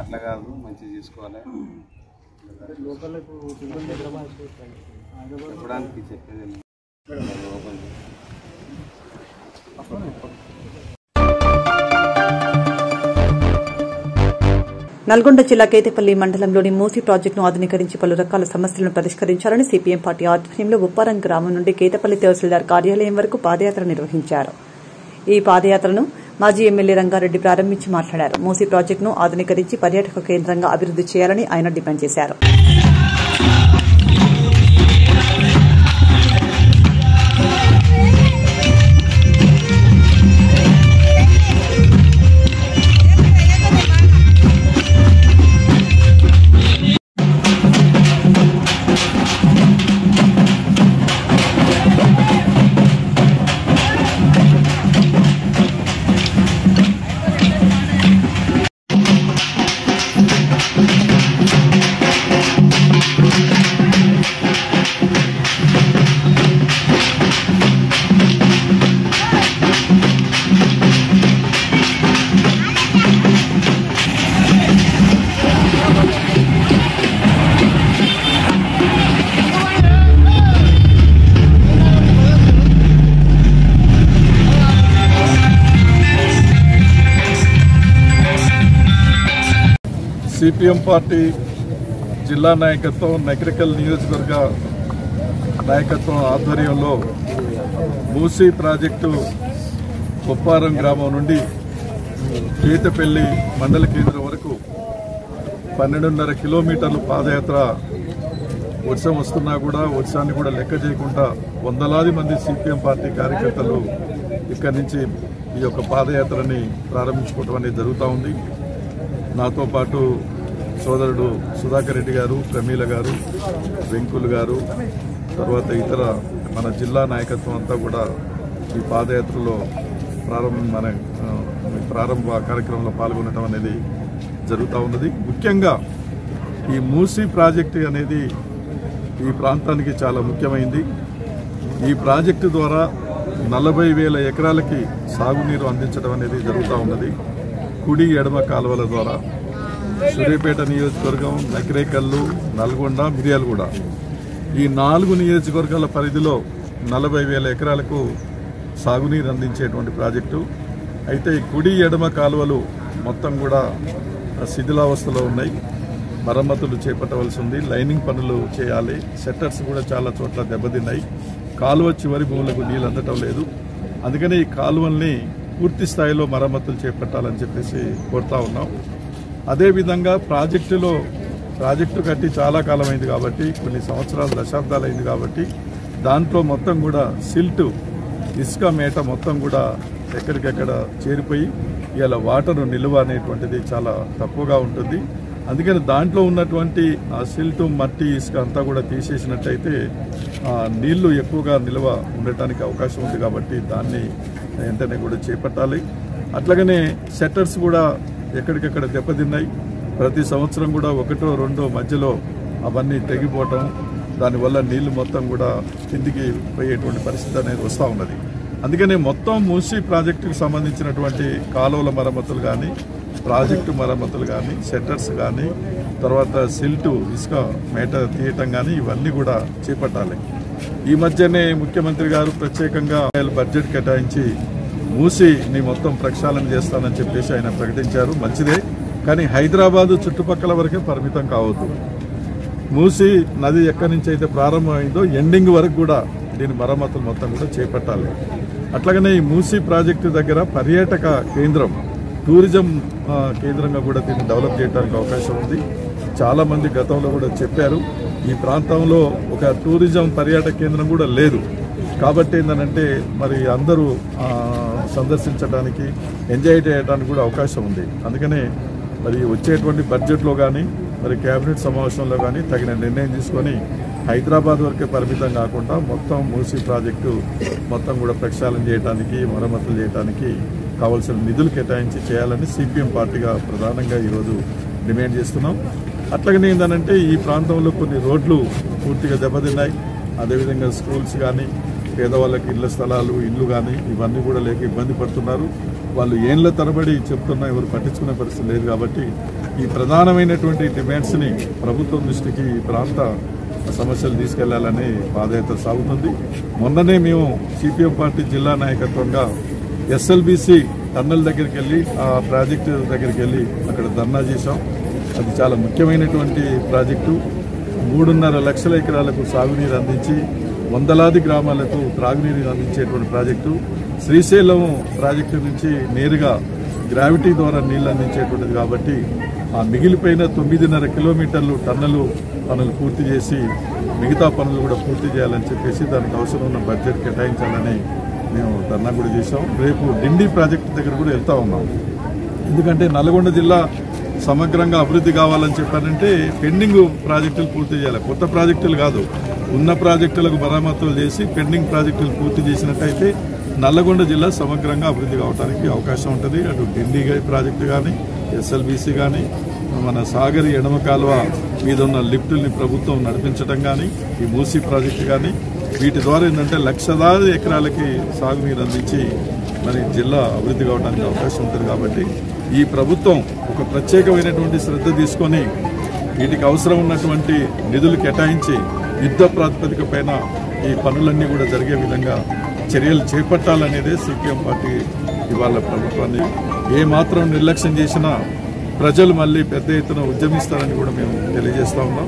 అట్లా కాదు మంచిగా తీసుకోవాలి చెప్పడానికి చెప్పేది నల్గొండ జిల్లా కేతేపల్లి మండలంలోని మూసీ ప్రాజెక్టును ఆధునీకరించి పలు రకాల సమస్యలను పరిష్కరించాలని సిపిఎం పార్టీ ఆధ్వర్యంలో ఉప్పారం గ్రామం నుండి కేతేపల్లి తహసీల్దార్ కార్యాలయం వరకు పాదయాత్ర నిర్వహించారు. ఈ పాదయాత్రను మాజీ ఎమ్మెల్యే రంగారెడ్డి ప్రారంభించి మాట్లాడారు. మూసీ ప్రాజెక్టును ఆధునీకరించి పర్యాటక కేంద్రంగా అభివృద్ది చేయాలని ఆయన డిమాండ్ చేశారు. సిపిఎం పార్టీ జిల్లా నాయకత్వం నకిరేకల్ నియోజకవర్గ నాయకత్వం ఆధ్వర్యంలో మూసీ ప్రాజెక్టు కొప్పారం గ్రామం నుండి కేతపల్లి మండల కేంద్రం వరకు 12.5 కిలోమీటర్లు పాదయాత్ర వర్షం వస్తున్నా కూడా వర్షాన్ని కూడా లెక్క చేయకుండా వందలాది మంది సిపిఎం పార్టీ కార్యకర్తలు ఇక్కడి నుంచి ఈ యొక్క పాదయాత్రని ప్రారంభించుకోవడం అనేది జరుగుతూ ఉంది. నాతో పాటు సోదరుడు సుధాకర్ రెడ్డి గారు, ప్రమీల గారు, వెంకుల్ గారు, తర్వాత ఇతర మన జిల్లా నాయకత్వం అంతా కూడా ఈ పాదయాత్రలో ప్రారంభ కార్యక్రమంలో పాల్గొనడం అనేది జరుగుతూ ఉన్నది. ముఖ్యంగా ఈ మూసీ ప్రాజెక్టు అనేది ఈ ప్రాంతానికి చాలా ముఖ్యమైంది. ఈ ప్రాజెక్టు ద్వారా 40,000 ఎకరాలకి సాగునీరు అందించడం అనేది జరుగుతూ ఉన్నది. కుడి ఎడమ కాలువల ద్వారా సూర్యాపేట నియోజకవర్గం, నకిరేకల్లు, నల్గొండ, మిర్యాలగూడ ఈ 4 నియోజకవర్గాల పరిధిలో 40,000 ఎకరాలకు సాగునీరు అందించేటువంటి ప్రాజెక్టు. అయితే ఈ కుడి ఎడమ కాలువలు మొత్తం కూడా శిథిలావస్థలో ఉన్నాయి. మరమ్మతులు చేపట్టవలసి ఉంది. లైనింగ్ పనులు చేయాలి. సెట్టర్స్ కూడా చాలా చోట్ల దెబ్బతిన్నాయి. కాలువ చివరి భూములకు నీళ్ళు అందటం లేదు. అందుకని ఈ కాలువల్ని పూర్తి స్థాయిలో మరమ్మతులు చేపట్టాలని చెప్పేసి కోరుతా ఉన్నాం. అదేవిధంగా ప్రాజెక్టు కట్టి చాలా కాలం అయింది కాబట్టి, కొన్ని సంవత్సరాలు దశాబ్దాలు అయింది కాబట్టి దాంట్లో మొత్తం కూడా సిల్ట్, ఇసుక మేట మొత్తం కూడా ఎక్కడికెక్కడ చేరిపోయి ఇలా వాటర్ నిల్వ అనేటువంటిది చాలా తక్కువగా ఉంటుంది. అందుకని దాంట్లో ఉన్నటువంటి ఆ సిల్టు, మట్టి, ఇసుక అంతా కూడా తీసేసినట్టయితే నీళ్లు ఎక్కువగా నిల్వ ఉండటానికి అవకాశం ఉంది. కాబట్టి దాన్ని వెంటనే కూడా చేపట్టాలి. అట్లాగనే సెట్టర్స్ కూడా ఎక్కడికెక్కడ దెబ్బతిన్నాయి. ప్రతి సంవత్సరం కూడా 1-2 మధ్యలో అవన్నీ తెగిపోవటం, దానివల్ల నీళ్లు మొత్తం కూడా కిందికి పోయేటువంటి పరిస్థితి అనేది వస్తూ ఉన్నది. అందుకనే మొత్తం మూసీ ప్రాజెక్టుకు సంబంధించినటువంటి కాలువల మరమ్మతులు కానీ, ప్రాజెక్టు మరమ్మతులు కానీ, సెట్టర్స్ కానీ, తర్వాత సిల్టు, ఇసుక మేట తీయటం కానీ ఇవన్నీ కూడా చేపట్టాలి. ఈ మధ్యనే ముఖ్యమంత్రి గారు ప్రత్యేకంగా బడ్జెట్ కేటాయించి మూసీని మొత్తం ప్రక్షాళన చేస్తానని చెప్పేసి ఆయన ప్రకటించారు. మంచిదే, కానీ హైదరాబాదు చుట్టుపక్కల వరకే పరిమితం కావద్దు. మూసీ నది ఎక్కడి నుంచి అయితే ప్రారంభమైందో ఎండింగ్ వరకు కూడా దీని మరమ్మతులు మొత్తం కూడా చేపట్టాలి. అట్లాగనే ఈ మూసీ ప్రాజెక్టు దగ్గర పర్యాటక కేంద్రం, టూరిజం కేంద్రంగా కూడా దీన్ని డెవలప్ చేయడానికి అవకాశం ఉంది. చాలామంది గతంలో కూడా చెప్పారు, ఈ ప్రాంతంలో ఒక టూరిజం పర్యాటక కేంద్రం కూడా లేదు. కాబట్టి ఏంటంటే మరి అందరూ సందర్శించడానికి, ఎంజాయ్ చేయడానికి కూడా అవకాశం ఉంది. అందుకనే మరి వచ్చేటువంటి బడ్జెట్లో కానీ, మరి కేబినెట్ సమావేశంలో కానీ తగిన నిర్ణయం తీసుకొని హైదరాబాద్ వరకే పరిమితం కాకుండా మొత్తం మూసీ ప్రాజెక్టు మొత్తం కూడా ప్రక్షాళన చేయడానికి, మరమ్మతులు చేయడానికి కావాల్సిన నిధులు కేటాయించి చేయాలని సిపిఎం పార్టీగా ప్రధానంగా ఈరోజు డిమాండ్ చేస్తున్నాం. అట్లాగనే ఏంటంటే ఈ ప్రాంతంలో కొన్ని రోడ్లు పూర్తిగా దెబ్బతిన్నాయి. అదేవిధంగా స్కూల్స్ కానీ, పేదవాళ్ళకి ఇళ్ల స్థలాలు, ఇళ్ళు కానీ ఇవన్నీ కూడా లేక ఇబ్బంది పడుతున్నారు. వాళ్ళు ఏళ్ల తరబడి చెప్తున్నా ఎవరు పట్టించుకునే పరిస్థితి లేదు. కాబట్టి ఈ ప్రధానమైనటువంటి డిమాండ్స్ని ప్రభుత్వం దృష్టికి ఈ ప్రాంత సమస్యలు తీసుకెళ్లాలని పాదయాత్ర సాగుతుంది. మొన్ననే మేము సిపిఎం పార్టీ జిల్లా నాయకత్వంగా ఎస్ఎల్బీసీ టన్నల్ దగ్గరికి వెళ్ళి, ఆ ప్రాజెక్టు దగ్గరికి వెళ్ళి అక్కడ ధర్నా చేశాం. అది చాలా ముఖ్యమైనటువంటి ప్రాజెక్టు. 3.5 లక్షల ఎకరాలకు సాగునీరు అందించి వందలాది గ్రామాలకు త్రాగునీరు అందించేటువంటి ప్రాజెక్టు. శ్రీశైలం ప్రాజెక్టు నుంచి నేరుగా గ్రావిటీ ద్వారా నీళ్లు అందించేటువంటిది. కాబట్టి ఆ మిగిలిపోయిన 9.5 కిలోమీటర్లు టన్నలు పనులు పూర్తి చేసి మిగతా పనులు కూడా పూర్తి చేయాలని చెప్పేసి దానికి అవసరం ఉన్న బడ్జెట్ కేటాయించాలని మేము ధర్నా కూడా చేశాం. రేపు డిండి ప్రాజెక్టు దగ్గర కూడా వెళ్తా ఉన్నాం. ఎందుకంటే నల్గొండ జిల్లా సమగ్రంగా అభివృద్ధి కావాలని చెప్పారంటే పెండింగ్ ప్రాజెక్టులు పూర్తి చేయాలి. కొత్త ప్రాజెక్టులు కాదు, ఉన్న ప్రాజెక్టులకు మరమ్మతులు చేసి పెండింగ్ ప్రాజెక్టులు పూర్తి చేసినట్టయితే నల్లగొండ జిల్లా సమగ్రంగా అభివృద్ధి కావడానికి అవకాశం ఉంటుంది. అటు డిండి ప్రాజెక్టు కానీ, ఎస్ఎల్బీసీ కానీ, మన సాగర్ ఎడమ కాలువ మీద ఉన్న లిఫ్టుల్ని ప్రభుత్వం నడిపించడం కానీ, ఈ మూసీ ప్రాజెక్టు కానీ, వీటి ద్వారా ఏంటంటే లక్షలాది ఎకరాలకి సాగునీరు అందించి మరి జిల్లా అభివృద్ధి కావడానికి అవకాశం ఉంటుంది. కాబట్టి ఈ ప్రభుత్వం ఒక ప్రత్యేకమైనటువంటి శ్రద్ధ తీసుకొని వీటికి అవసరం ఉన్నటువంటి నిధులు కేటాయించి యుద్ధ ప్రాతిపదిక పైన ఈ పనులన్నీ కూడా జరిగే విధంగా చర్యలు చేపట్టాలనేదే సిపిఎం పార్టీ ఇవాళ ప్రభుత్వాన్ని. ఏ మాత్రం నిర్లక్ష్యం చేసినా ప్రజలు మళ్ళీ పెద్ద ఎత్తున ఉద్యమిస్తారని కూడా మేము తెలియజేస్తా ఉన్నాం.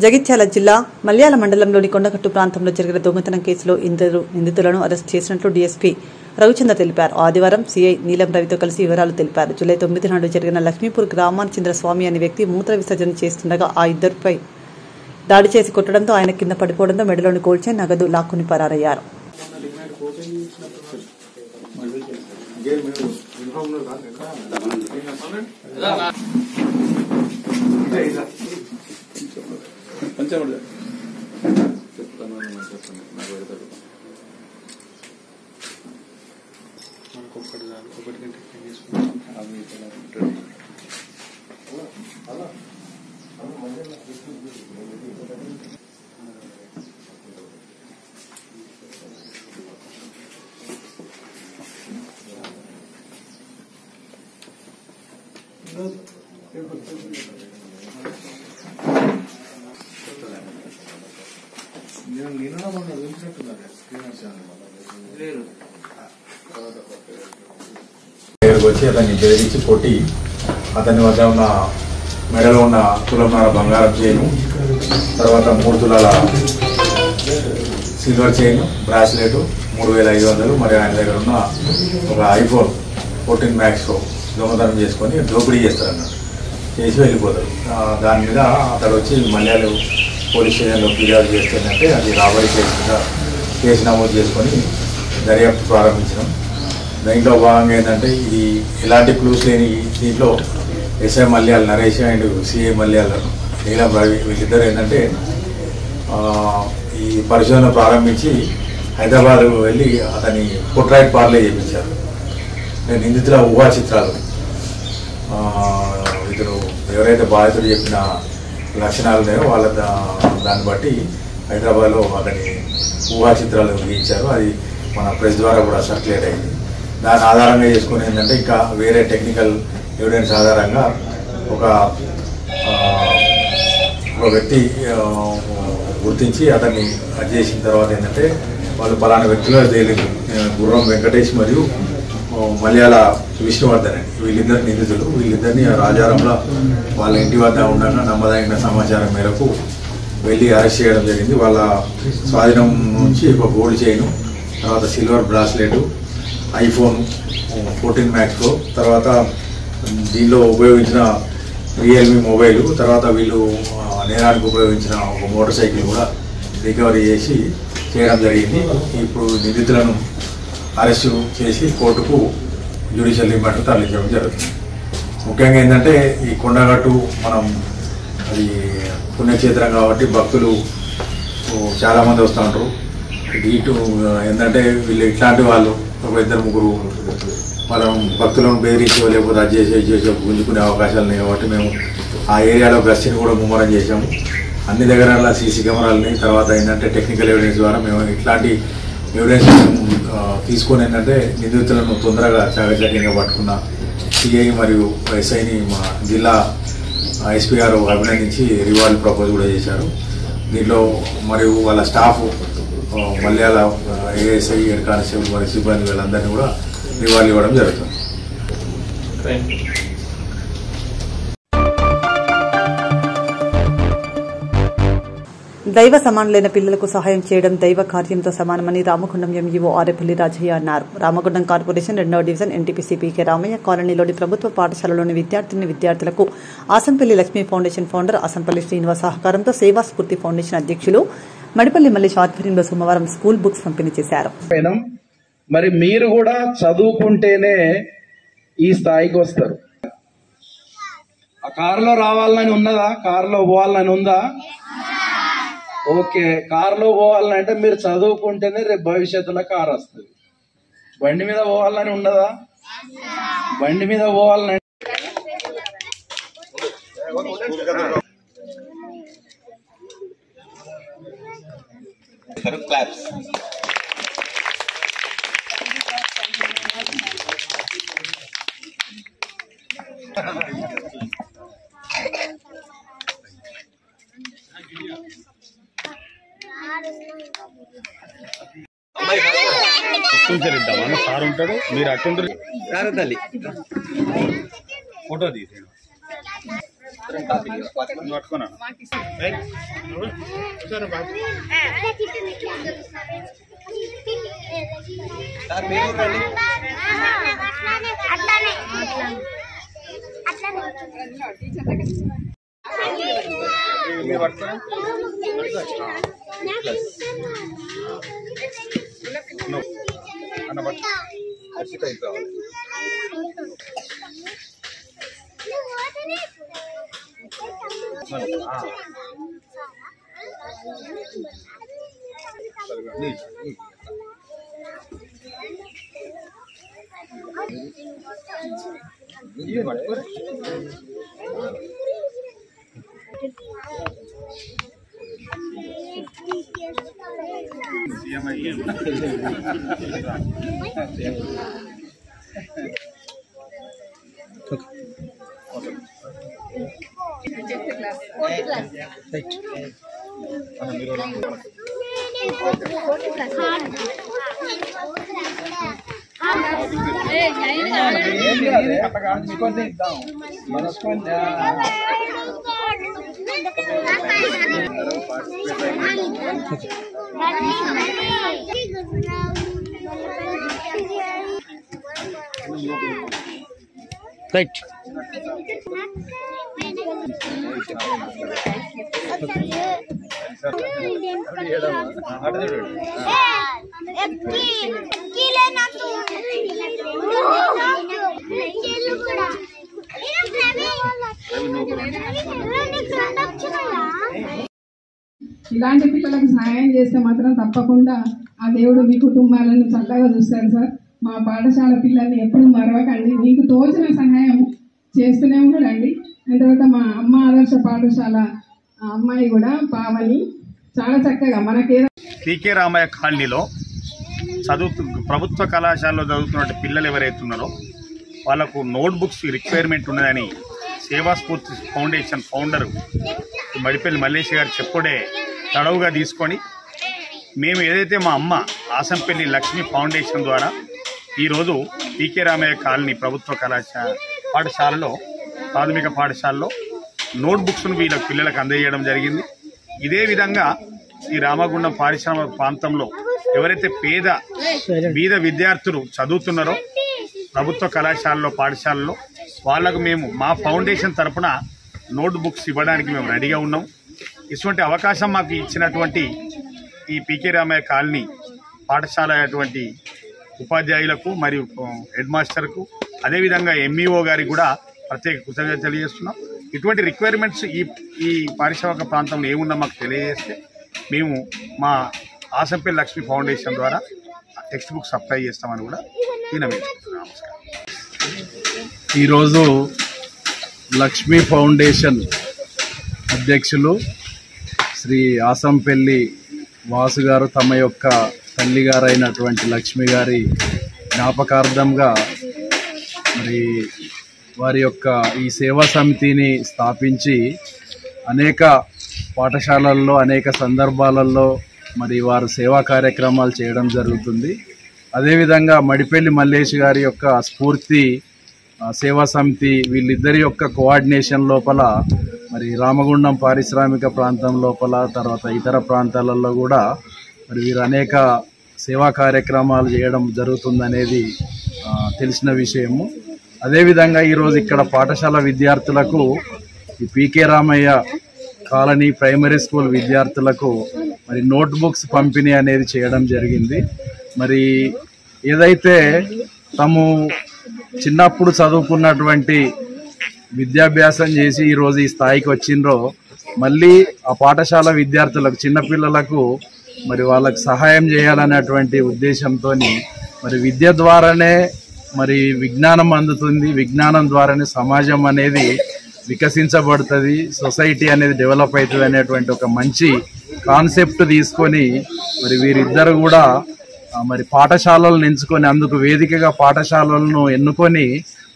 జగిత్యాల జిల్లా మల్యాల మండలంలోని కొండగట్టు ప్రాంతంలో జరిగిన దొంగతనం కేసులో ఇద్దరు నిందితులను అరెస్ట్ చేసినట్లు డీఎస్పీ రవిచంద్ర తెలిపారు. ఆదివారం సీఐ నీలం రవితో కలిసి వివరాలు తెలిపారు. జూలై 9 నాడు జరిగిన లక్ష్మీపూర్ గ్రామాచంద్ర స్వామి అనే వ్యక్తి మూత్ర విసర్జన చేస్తుండగా ఆ ఇద్దరిపై దాడి చేసి కొట్టడంతో ఆయన కింద పడిపోవడంతో మెడలోని గోల్డ్ చైన్, నగదు లాక్కుని పరారయ్యారు. వచ్చి అతన్ని బెదిరించి కొట్టి అతని వద్ద ఉన్న మెడలో ఉన్న తులంన్నర బంగారం చైను, తర్వాత 3 తులాల సిల్వర్ చైన్, బ్రాస్లెట్ 3500, మరి ఆయన దగ్గర ఉన్న ఒక ఐఫోన్ 14 Max దొంగతనం చేసుకొని దోపిడీ చేస్తారన్నాడు. చేసి వెళ్ళిపోతారు. దాని మీద అతడు వచ్చి మల్యాలు పోలీస్ స్టేషన్లో ఫిర్యాదు చేస్తుందంటే అది రాబరీ కేసు మీద కేసు నమోదు చేసుకొని దర్యాప్తు ప్రారంభించడం. దీంట్లో భాగంగా ఏంటంటే ఇది ఎలాంటి క్లూస్ లేని దీంట్లో SI Malyala Naresh and CI Malyala Neelam Ravi వీళ్ళిద్దరు ఏంటంటే ఈ పరిశోధన ప్రారంభించి హైదరాబాద్ వెళ్ళి అతని పోర్ట్రైట్ పార్లే చేయించారు. నిందితుల ఊహా చిత్రాలు ఇతరు ఎవరైతే బాధితుడు చెప్పిన లక్షణాలు ఉన్నాయో వాళ్ళ దాన్ని బట్టి హైదరాబాద్లో అతని ఊహా చిత్రాలు గీయించారు. అది మన ప్రెస్ ద్వారా కూడా సర్క్యులేట్ అయింది. దాని ఆధారంగా చేసుకుని ఏంటంటే ఇంకా వేరే టెక్నికల్ ఎవిడెన్స్ ఆధారంగా ఒక వ్యక్తి గుర్తించి అతన్ని అది చేసిన తర్వాత ఏంటంటే వాళ్ళు పలానా వ్యక్తులు తేలింది. గుర్రం వెంకటేష్ మరియు మల్యాల విష్ణువర్ధన్ అని వీళ్ళిద్దరు నిందితులు. వీళ్ళిద్దరిని రాజారంలో వాళ్ళ ఇంటి వద్ద ఉండగా నమ్మదగిన సమాచారం మేరకు వెళ్ళి అరెస్ట్ చేయడం జరిగింది. వాళ్ళ స్వాధీనం నుంచి ఒక గోల్డ్ చైను, తర్వాత సిల్వర్ బ్రాస్లెట్, ఐఫోన్ 14 Max, తర్వాత దీనిలో ఉపయోగించిన రియల్మీ మొబైలు, తర్వాత వీళ్ళు నేరానికి ఉపయోగించిన ఒక మోటార్ సైకిల్ కూడా రికవరీ చేసి చేయడం జరిగింది. ఇప్పుడు నిందితులను అరెస్టు చేసి కోర్టుకు జ్యుడిషియల్ రిమాండ్ తరలించడం జరుగుతుంది. ముఖ్యంగా ఏంటంటే ఈ కొండగట్టు మనం అది పుణ్యక్షేత్రం కాబట్టి భక్తులు చాలామంది వస్తూ ఉంటారు. ఇటు ఏంటంటే వీళ్ళు ఇట్లాంటి వాళ్ళు ఒక 2-3 మనం భక్తులను బెదిరించో లేకపోతే అది చేసే గుంజుకునే అవకాశాలు ఉన్నాయి కాబట్టి మేము ఆ ఏరియాలో గస్తీని కూడా ముమ్మరం చేసాము. అన్ని దగ్గర సీసీ కెమెరాలని, తర్వాత ఏంటంటే టెక్నికల్ ఎవిడెన్స్ ద్వారా మేము ఇట్లాంటి ఎవిడెన్స్ తీసుకొని ఏంటంటే నిందితులను తొందరగా చాకచక్యంగా పట్టుకున్న సిఐ మరియు ఎస్ఐని మా జిల్లా ఎస్పీ గారు అభినందించి రివార్డ్ ప్రపోజ్ కూడా చేశారు. దీంట్లో మరియు వాళ్ళ staff Malyala ASI, head constable మరియు సిబ్బంది వీళ్ళందరినీ కూడా రివార్డ్ ఇవ్వడం జరుగుతుంది. దైవ సమానులైన పిల్లలకు సహాయం చేయడం దైవ కార్యంతో సమానమని రామగుండం ఎంఈఓ ఆరేపల్లి రాజయ్య అన్నారు. రామగుండం కార్పొరేషన్ 2వ డివిజన్ ఎన్టీపీసీ పీకే రామయ్య కాలనీలోని ప్రభుత్వ పాఠశాలలోని విద్యార్థులకు ఆసంపల్లి లక్ష్మీ ఫౌండేషన్ ఫౌండర్ ఆసంపల్లి శ్రీనివాస్ సహకారంతో సేవా స్ఫూర్తి ఫౌండేషన్ అధ్యక్షులు మడిపల్లి మల్లేష్ ఆధ్వర్యంలో సోమవారం స్కూల్ బుక్స్ పంపిణీ చేశారు. మరి మీరు కూడా చదువుకుంటేనే ఈ స్థాయికి వస్తారు. ఆ కారులో రావాలని ఉన్నదా? కారులో పోవాలని ఉందా? ఓకే, కారులో పోవాలంటే మీరు చదువుకుంటేనే రేపు భవిష్యత్తులో కారు వస్తుంది. బండి మీద పోవాలని ఉండదా? బండి మీద పోవాలని అమ్మాయి ఇద్దామా సార్ ఉంటాడు, మీరు అట్టుంటారు తల్లి ఫోటో తీసేయండి పట్టుకున్నాను. రైట్ ఇలాంటి పిల్లలకు సహాయం చేస్తే మాత్రం తప్పకుండా ఆ దేవుడు మీ కుటుంబాలను చల్లగా చూస్తాడు సార్. మా పాఠశాల పిల్లల్ని ఎప్పుడు మరవకండి, మీకు తోచిన సహాయం చేస్తూనే ఉండండి. దాని తర్వాత మా అమ్మ ఆదర్శ పాఠశాల అమ్మాయి కూడా పావని చాలా చక్కగా మనకేదో పీకే రామయ్య కాలనీలో ప్రభుత్వ కళాశాలలో చదువుతున్న పిల్లలు ఎవరైతే ఉన్నారో వాళ్ళకు నోట్బుక్స్ రిక్వైర్మెంట్ ఉన్నదని సేవాస్ఫూర్తి ఫౌండేషన్ ఫౌండర్ మడిపల్లి మల్లేష్ గారు చెప్పుడే తడవుగా తీసుకొని మేము ఏదైతే మా అమ్మ ఆసంపల్లి లక్ష్మి ఫౌండేషన్ ద్వారా ఈరోజు పీకే రామయ్య కాలనీ ప్రభుత్వ పాఠశాలలో ప్రాథమిక పాఠశాలలో నోట్బుక్స్ను వీళ్ళ పిల్లలకు అందజేయడం జరిగింది. ఇదే విధంగా ఈ రామగుండం పారిశ్రామిక ప్రాంతంలో ఎవరైతే బీద విద్యార్థులు చదువుతున్నారో ప్రభుత్వ కళాశాలలో పాఠశాలలో వాళ్లకు మేము మా ఫౌండేషన్ తరఫున నోట్బుక్స్ ఇవ్వడానికి మేము రెడీగా ఉన్నాం. ఇటువంటి అవకాశం మాకు ఇచ్చినటువంటి ఈ పీకే రామయ్య కాలనీ పాఠశాల అటువంటి ఉపాధ్యాయులకు మరియు హెడ్ మాస్టర్కు అదేవిధంగా ఎంఈఓ గారికి కూడా ప్రత్యేక కృతజ్ఞతలు తెలియజేస్తున్నాం. ఇటువంటి రిక్వైర్మెంట్స్ ఈ పారిశ్రామిక ప్రాంతంలో ఏమున్నా మాకు తెలియజేస్తే మేము మా ఆసంపల్లి లక్ష్మి ఫౌండేషన్ ద్వారా టెక్స్ట్ బుక్ సప్లై చేస్తామని కూడా విన్నవించుకుంటున్నాం. నమస్కారం. ఈరోజు లక్ష్మీ ఫౌండేషన్ అధ్యక్షులు శ్రీ ఆసంపల్లి వాసు గారు తమ యొక్క తల్లి గారైనటువంటి లక్ష్మి గారి జ్ఞాపకార్థంగా మరి వారి యొక్క ఈ సేవా సమితిని స్థాపించి అనేక పాఠశాలల్లో అనేక సందర్భాలలో మరి వారు సేవా కార్యక్రమాలు చేయడం జరుగుతుంది. అదేవిధంగా మడిపల్లి మల్లేష్ గారి యొక్క స్ఫూర్తి సేవా సమితి వీళ్ళిద్దరి యొక్క కోఆర్డినేషన్ లోపల మరి రామగుండం పారిశ్రామిక ప్రాంతం లోపల తర్వాత ఇతర ప్రాంతాలలో కూడా మరి వీరు అనేక సేవా కార్యక్రమాలు చేయడం జరుగుతుందనేది తెలిసిన విషయము. అదేవిధంగా ఈరోజు ఇక్కడ పాఠశాల విద్యార్థులకు ఈ పీకే రామయ్య కాలనీ ప్రైమరీ స్కూల్ విద్యార్థులకు మరి నోట్బుక్స్ పంపిణీ అనేది చేయడం జరిగింది. మరి ఏదైతే తాము చిన్నప్పుడు చదువుకున్నటువంటి విద్యాభ్యాసం చేసి ఈరోజు ఈ స్థాయికి వచ్చిండ్రో మళ్ళీ ఆ పాఠశాల విద్యార్థులకు చిన్నపిల్లలకు మరి వాళ్ళకు సహాయం చేయాలనేటువంటి ఉద్దేశంతో మరి విద్య ద్వారానే మరి విజ్ఞానం అందుతుంది, విజ్ఞానం ద్వారానే సమాజం అనేది వికసించబడుతుంది, సొసైటీ అనేది డెవలప్ అవుతుంది అనేటువంటి ఒక మంచి కాన్సెప్ట్ తీసుకొని మరి వీరిద్దరు కూడా మరి పాఠశాలలను ఎంచుకొని అందుకు వేదికగా పాఠశాలలను ఎన్నుకొని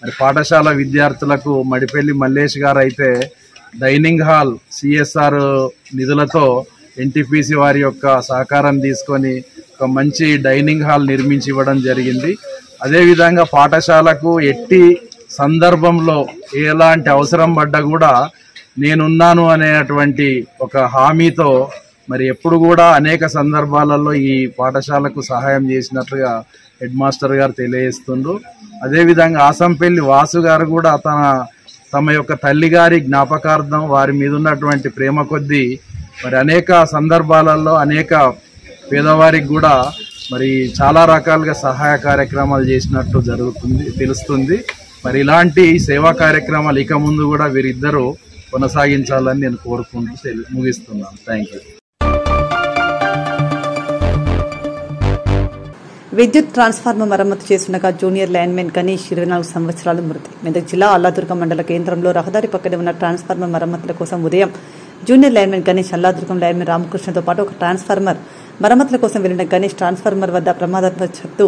మరి పాఠశాల విద్యార్థులకు మడిపల్లి మల్లేష్ గారు అయితే డైనింగ్ హాల్ సిఎస్ఆర్ నిధులతో ఎన్టీపీసీ వారి యొక్క సహకారం తీసుకొని ఒక మంచి డైనింగ్ హాల్ నిర్మించి ఇవ్వడం జరిగింది. అదేవిధంగా పాఠశాలకు ఎట్టి సందర్భంలో ఎలాంటి అవసరం పడ్డా కూడా నేనున్నాను అనేటువంటి ఒక హామీతో మరి ఎప్పుడు కూడా అనేక సందర్భాలలో ఈ పాఠశాలకు సహాయం చేసినట్లుగా హెడ్ మాస్టర్ గారు తెలియజేస్తుండ్రు. అదేవిధంగా ఆసంపల్లి వాసు గారు కూడా తమ యొక్క తల్లిగారి జ్ఞాపకార్థం వారి మీద ఉన్నటువంటి ప్రేమ కొద్దీ మరి అనేక సందర్భాలలో అనేక పేదవారికి కూడా మరి చాలా రకాలుగా సహాయ కార్యక్రమాలు చేసినట్టు తెలుస్తుంది. మరి ఇలాంటి సేవా కార్యక్రమాలు ఇక ముందు కూడా వీరిద్దరూ కొనసాగించాలని నేను కోరుకుంటూ ముగిస్తున్నాను. Thank you. విద్యుత్ ట్రాన్స్ఫార్మర్ మరమ్మతు చేస్తుండగా జూనియర్ లైన్మెన్ గణేష్ 24 సంవత్సరాలు మృతి. మెదక్ జిల్లా అల్లాదుర్గం మండల కేంద్రంలో రహదారి పక్కనే ఉన్న ట్రాన్స్ఫార్మర్ మరమ్మతుల కోసం ఉదయం junior linemen Ganesh, Alladurgam linemen రామకృష్ణతో పాటు ఒక ట్రాన్స్ఫార్మర్ మరమ్మతుల కోసం వెళ్లిన గణేష్ ట్రాన్స్ఫార్మర్ వద్ద ప్రమాదవశాత్తు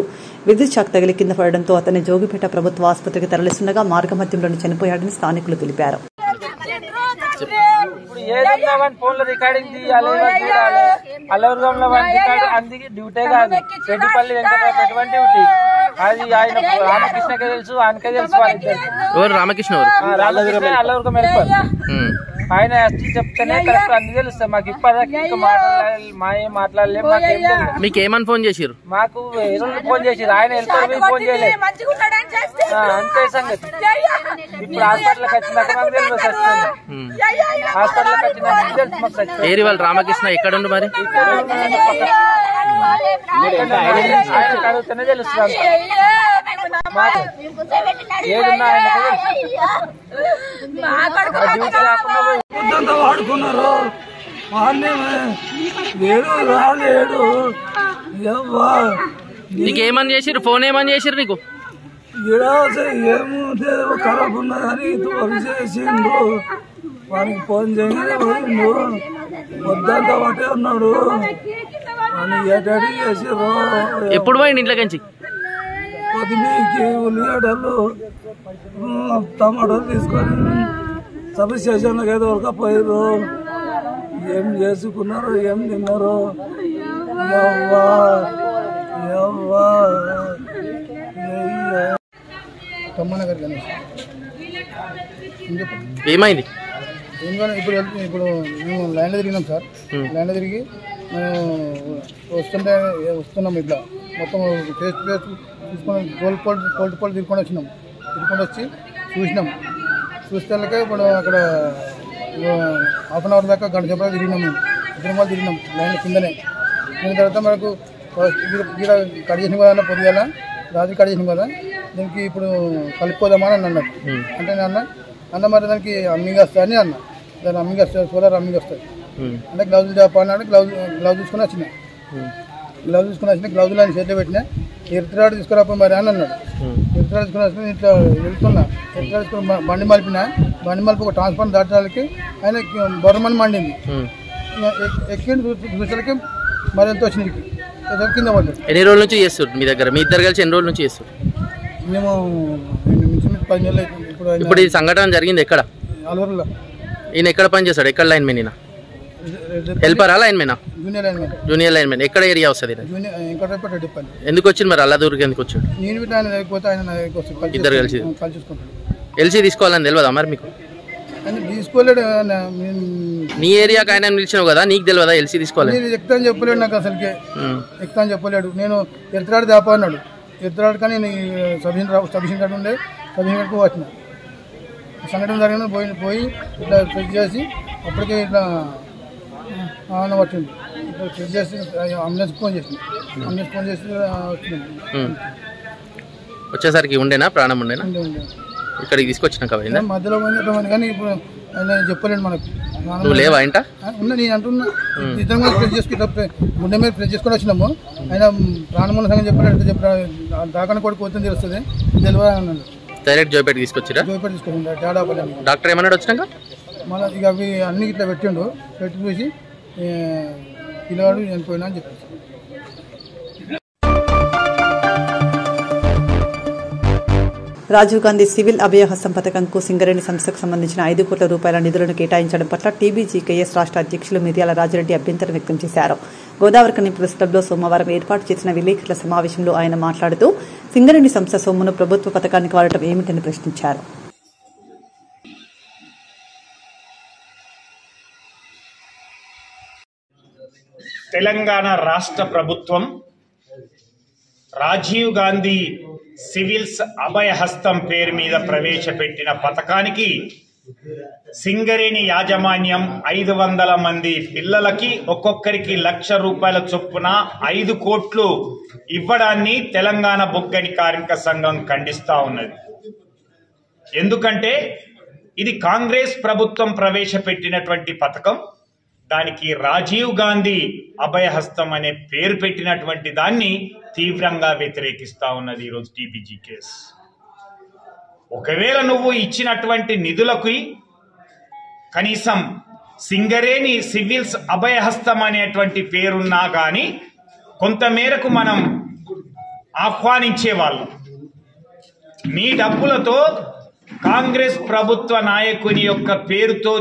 విద్యుత్ షాక్ తగిలి కింద పడడంతో అతన్ని జోగిపేట ప్రభుత్వ ఆసుపత్రికి తరలిస్తుండగా మార్గమధ్యంలోనే చనిపోయాడని స్థానికులు తెలిపారు. ఫోన్ లో రికార్డింగ్ తీయాలి, అల్లవర్గంలో అందుకే డ్యూటీ కాదు, రెడ్డిపల్లి వెంకటపల్లి డ్యూటీ. అది ఆయన రామకృష్ణకే తెలుసు, ఆయనకే తెలుసు. రామకృష్ణ అల్లవర్గం వెళ్ళిపోయి ఆయన వచ్చి చెప్తేనే కరెక్ట్ అన్ని తెలుస్తాయి మాకు. ఇప్పటిదాకా ఇంకా ఏం మాట్లాడలేదు. మాకేం తెలియదు. మీకు ఏమని ఫోన్ చేసిరు? మాకు వేరే ఫోన్ చేసిరు, ఆయన వెళ్తారు ఫోన్ చేయలేదు. అంతే సంగతి. ఇప్పుడు హాస్పిటల్కి వచ్చినాక మాకు తెలియదు సచ్చిపోయింది. హాస్పిటల్కి వచ్చినాక తెలుసు మాకు సచ్చిపోయింది. ఏరి వాళ్ళు రామకృష్ణ ఎక్కడుండు మరి? ఆయన కడుగుతూనే తెలుస్తుంది. ఏడున్నా ఆయనకు వాడుకున్నారు, రాలేడు. నీకేమని చేసిరు? ఫోన్ ఏమని చేసిరు నీకు? ఏమో ఖరాబ్ ఉన్నదని తోలు చేసిండు. వానికి ఫోన్ చేయగానే పోయిండు. వద్దంతా ఒకటే ఉన్నాడు అని ఏటాడి చేసిర్రు. ఎప్పుడు పోయింది ఇంట్లో కంచి? పొద్దునీకి ఉల్లిగడ్డలు టమాటాలు తీసుకొని సబ్ స్టేషన్లకు ఏదో ఉరకపోయారు. ఏం చేసుకున్నారు, ఏం తిన్నారు? ఏమైంది? ఇప్పుడు మేము ల్యాండ్ తిరిగినాం సార్. ల్యాండ్ తిరిగి వస్తున్నాం. ఇట్లా మొత్తం ఫేస్ టు ఫేస్ చూసుకొని కోల్డ్ పోల్ తిరుకొని వచ్చినాం. తిరుకొని వచ్చి చూసినాం. చూస్తే ఇప్పుడు అక్కడ హాఫ్ అన్ అవర్ దాకా గంట చెప్పగా తిరిగినాం. మేము ఇద్దరు తిరిగినాం లైన్ కిందనే. దీని తర్వాత మనకు ఇక్కడ కట్ చేసిన కదా, పొద్దుగాల రాత్రి కట్ చేసిన కదా, దీనికి ఇప్పుడు కలిపిపోదామని అన్నాడు. అంటే అన్న మరి దానికి అమ్మింగ్ వస్తాయని అన్న. దాన్ని అమ్మింగ్ వస్తుంది, సోలార్ అమ్మింగ్ వస్తుంది అంటే గ్లౌజ్ చేప అన్నాడు. గ్లౌజ్ తీసుకుని వచ్చిన. గ్లౌజులు ఆయన చేతిలో పెట్టినా. ఎర్త్రాడు తీసుకురాపో మరి అని అన్నాడు. ఎర్త్రాడు తీసుకుని వచ్చిన ఇట్లా వెళ్తున్నా. ఎర్త్రాడు తీసుకుని బండి మలిపిన. బండి మలిపి ఒక ట్రాన్స్ఫార్మర్ దాటడానికి ఆయన బొరమని మండింది. ఎక్కి చూసరికి మరి ఎంత వచ్చింది కింద పడ్డాడు. ఎన్ని రోజుల నుంచి చేస్తారు మీ దగ్గర? మీ ఇద్దరు కలిసి ఎన్ని రోజుల నుంచి చేస్తారు? మేము 10 నెలలు అవుతుంది. ఇప్పుడు ఈ సంఘటన జరిగింది ఎక్కడ? అలవరంలో. ఈయన ఎక్కడ పని చేస్తాడు? ఎక్కడ లైన్ మెన్? హెల్పరా లైన్ మెనా? Junior linemen. ఎక్కడ ఏరియా వస్తుంది? ఎందుకు వచ్చింది మరి? అల్లాదుర్గం ఎందుకు వచ్చాడు? ఇద్దరు కలిసి ఎల్సీ తీసుకోవాలని తెలియదా మరి మీకు? తీసుకోలేడు. నీ ఏరియాకి ఆయన నిలిచినావు కదా, నీకు తెలియదా ఎల్సీ తీసుకోవాలి? ఎక్కుతా అని చెప్పలేడు నాకు. అసలుకే ఎక్కుతా అని చెప్పలేడు. నేను ఎర్త్రాడు దాపా అన్నాడు. ఎర్త్రాడు కానీ సబ్మిషన్ కార్డు ఉండే, సబ్మిషన్ కార్డుకు వచ్చిన. సంఘటన జరిగిన పోయి ఇట్లా చెక్ చేసి అప్పటికే ఇట్లా వచ్చింది. ఇట్లా చెక్ చేసి అంబులెన్స్ ఫోన్ చేసింది. అంబులెన్స్ ఫోన్ చేసి వచ్చింది. వచ్చేసరికి ఉండేనా? ప్రాణం ఉండేనా? ఇక్కడికి తీసుకొచ్చినాక మధ్యలో పోయింది కానీ ఇప్పుడు ఆయన చెప్పలేడు మనకు. నువ్వు లేవా ఇంట? ఉన్నా. నేను అంటున్నా ఇద్దరు మీద ప్రెస్ చేసుకుంటే గుండె మీద ప్రెస్ చేసుకొని వచ్చినాము. ఆయన ప్రాణమున్న సంగతి చెప్పలేడు. చెప్పాడు దాకా కూడా పోతుంది తెలుస్తుంది, తెలియదు అన్నాడు. డైరెక్ట్ జోపేట తీసుకొచ్చిరా? జోపేట తీసుకొచ్చింది. డాక్టర్ ఏమన్నాడు వచ్చినాక? మళ్ళీ ఇక అవి అన్ని ఇట్లా పెట్టిండు. పెట్టి చూసి పిల్లవాడు చనిపోయినా అని చెప్పేసి. రాజీవ్ గాంధీ సివిల్ అభయహస్తం పథకంకు సింగరేణి సంస్థకు సంబంధించిన 5 కోట్ల రూపాయల నిధులను కేటాయించడం పట్ల టీబీజీకేఎస్ రాష్ట్ర అధ్యక్షులు మిర్యాల రాజిరెడ్డి అభ్యంతరం వ్యక్తం చేశారు. గోదావరికని ప్రెస్ క్లబ్లో సోమవారం ఏర్పాటు చేసిన విలేకరుల సమావేశంలో ఆయన మాట్లాడుతూ సింగరేణి సంస్థ సొమ్మును ప్రభుత్వ పథకానికి వాడటం ఏమిటని ప్రశ్నించారు. తెలంగాణ రాష్ట్ర ప్రభుత్వం రాజీవ్ గాంధీ సివిల్స్ అభయహస్తం పేరు మీద ప్రవేశపెట్టిన పథకానికి సింగరేణి యాజమాన్యం 500 మంది పిల్లలకి ఒక్కొక్కరికి ₹1,00,000 చొప్పున 5 కోట్లు ఇవ్వడాన్ని తెలంగాణ బొగ్గని కార్మిక సంఘం ఖండిస్తా ఉన్నది. ఎందుకంటే ఇది కాంగ్రెస్ ప్రభుత్వం ప్రవేశపెట్టినటువంటి పథకం. దానికి రాజీవ్ గాంధీ అభయహస్తం అనే పేరు పెట్టినటువంటి దాన్ని తీవ్రంగా వ్యతిరేకిస్తా ఉన్నది ఈరోజు టీబీజీకేఎస్. ఒకవేళ నువ్వు ఇచ్చినటువంటి నిధులకు కనీసం సింగరేణి సివిల్స్ అభయహస్తం అనేటువంటి పేరున్నా కానీ కొంతమేరకు మనం ఆహ్వానించేవాళ్ళం. నీ డబ్బులతో కాంగ్రెస్ ప్రభుత్వ నాయకుని యొక్క పేరుతో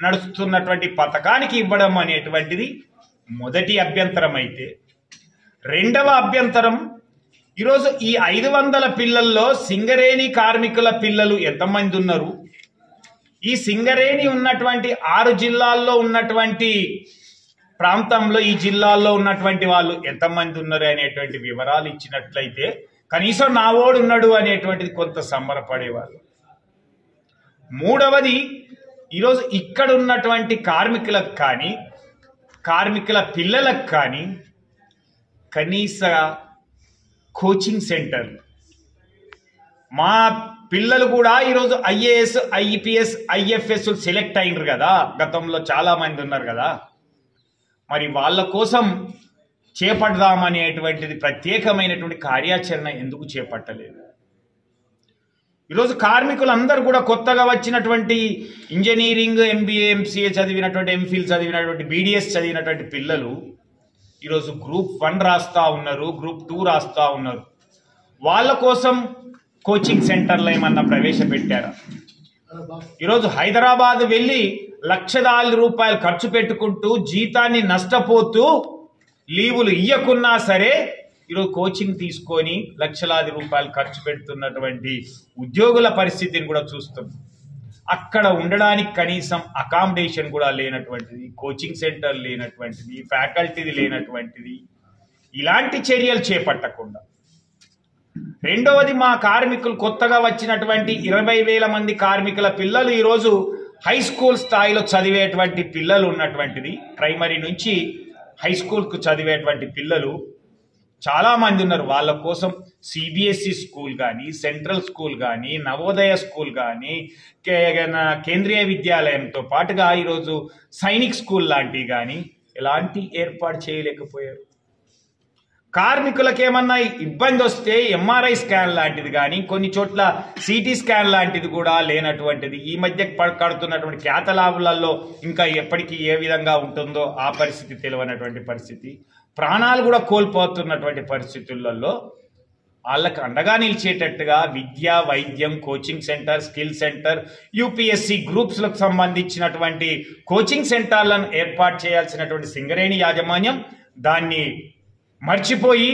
నడుస్తున్నటువంటి పథకానికి ఇవ్వడం అనేటువంటిది మొదటి అభ్యంతరం. అయితే రెండవ అభ్యంతరం, ఈరోజు ఈ 500 పిల్లల్లో సింగరేణి కార్మికుల పిల్లలు ఎంతమంది ఉన్నారు, ఈ సింగరేణి ఉన్నటువంటి 6 జిల్లాల్లో ఉన్నటువంటి ప్రాంతంలో ఈ జిల్లాల్లో ఉన్నటువంటి వాళ్ళు ఎంతమంది ఉన్నారు అనేటువంటి వివరాలు ఇచ్చినట్లయితే కనీసం నావోడు ఉన్నాడు అనేటువంటిది కొంత సంబరపడేవాళ్ళు. మూడవది, ఈరోజు ఇక్కడ ఉన్నటువంటి కార్మికులకు కానీ కార్మికుల పిల్లలకు కానీ కనీస కోచింగ్ సెంటర్లు, మా పిల్లలు కూడా ఈరోజు ఐఏఎస్ ఐపీఎస్ ఐఎఫ్ఎస్ సెలెక్ట్ అయినరు కదా, గతంలో చాలా మంది ఉన్నారు కదా, మరి వాళ్ళ కోసం చేపడదామనేటువంటిది ప్రత్యేకమైనటువంటి కార్యాచరణ ఎందుకు చేపట్టలేదు? ఈరోజు కార్మికులందరూ కూడా కొత్తగా వచ్చినటువంటి ఇంజనీరింగ్ ఎంబీఏ ఎంసీఏ చదివినటువంటి ఎంఫిల్ చదివినటువంటి బీడీఎస్ చదివినటువంటి పిల్లలు ఈరోజు గ్రూప్ 1 రాస్తా ఉన్నారు, గ్రూప్ 2 రాస్తా ఉన్నారు. వాళ్ళ కోసం కోచింగ్ సెంటర్లు ఏమన్నా ప్రవేశపెట్టారా? ఈరోజు హైదరాబాద్ వెళ్ళి ₹1,00,000 ఖర్చు పెట్టుకుంటూ జీతాన్ని నష్టపోతూ లీవులు ఇయ్యకున్నా సరే ఈరోజు కోచింగ్ తీసుకొని ₹1,00,000 ఖర్చు పెడుతున్నటువంటి ఉద్యోగుల పరిస్థితిని కూడా చూస్తున్నాం. అక్కడ ఉండడానికి కనీసం అకామిడేషన్ కూడా లేనటువంటిది, కోచింగ్ సెంటర్ లేనటువంటిది, ఫ్యాకల్టీది లేనటువంటిది, ఇలాంటి చర్యలు చేపట్టకుండా. రెండవది, మా కార్మికులు కొత్తగా వచ్చినటువంటి 20,000 మంది కార్మికుల పిల్లలు ఈరోజు హై స్కూల్ స్థాయిలో చదివేటువంటి పిల్లలు ఉన్నటువంటిది, ప్రైమరీ నుంచి హై స్కూల్కు చదివేటువంటి పిల్లలు చాలా మంది ఉన్నారు. వాళ్ళ కోసం సిబిఎస్ఈ స్కూల్ కానీ, సెంట్రల్ స్కూల్ కానీ, నవోదయ స్కూల్ కానీ, కేంద్రీయ విద్యాలయంతో పాటుగా ఈరోజు సైనిక్ స్కూల్ లాంటివి కానీ ఎలాంటి ఏర్పాటు చేయలేకపోయారు. కార్మికులకు ఏమన్నా ఇబ్బంది వస్తే ఎంఆర్ఐ స్కాన్ లాంటిది కానీ, కొన్ని చోట్ల సిటీ స్కాన్ లాంటిది కూడా లేనటువంటిది, ఈ మధ్య కడుతున్నటువంటి ఖ్యాతలాభులలో ఇంకా ఎప్పటికీ ఏ విధంగా ఉంటుందో ఆ పరిస్థితి తెలియనటువంటి పరిస్థితి, ప్రాణాలు కూడా కోల్పోతున్నటువంటి పరిస్థితులలో వాళ్ళకు అండగా నిలిచేటట్టుగా విద్య, వైద్యం, coaching centre, skill centre, UPSC గ్రూప్స్లకు సంబంధించినటువంటి కోచింగ్ సెంటర్లను ఏర్పాటు చేయాల్సినటువంటి సింగరేణి యాజమాన్యం దాన్ని మర్చిపోయి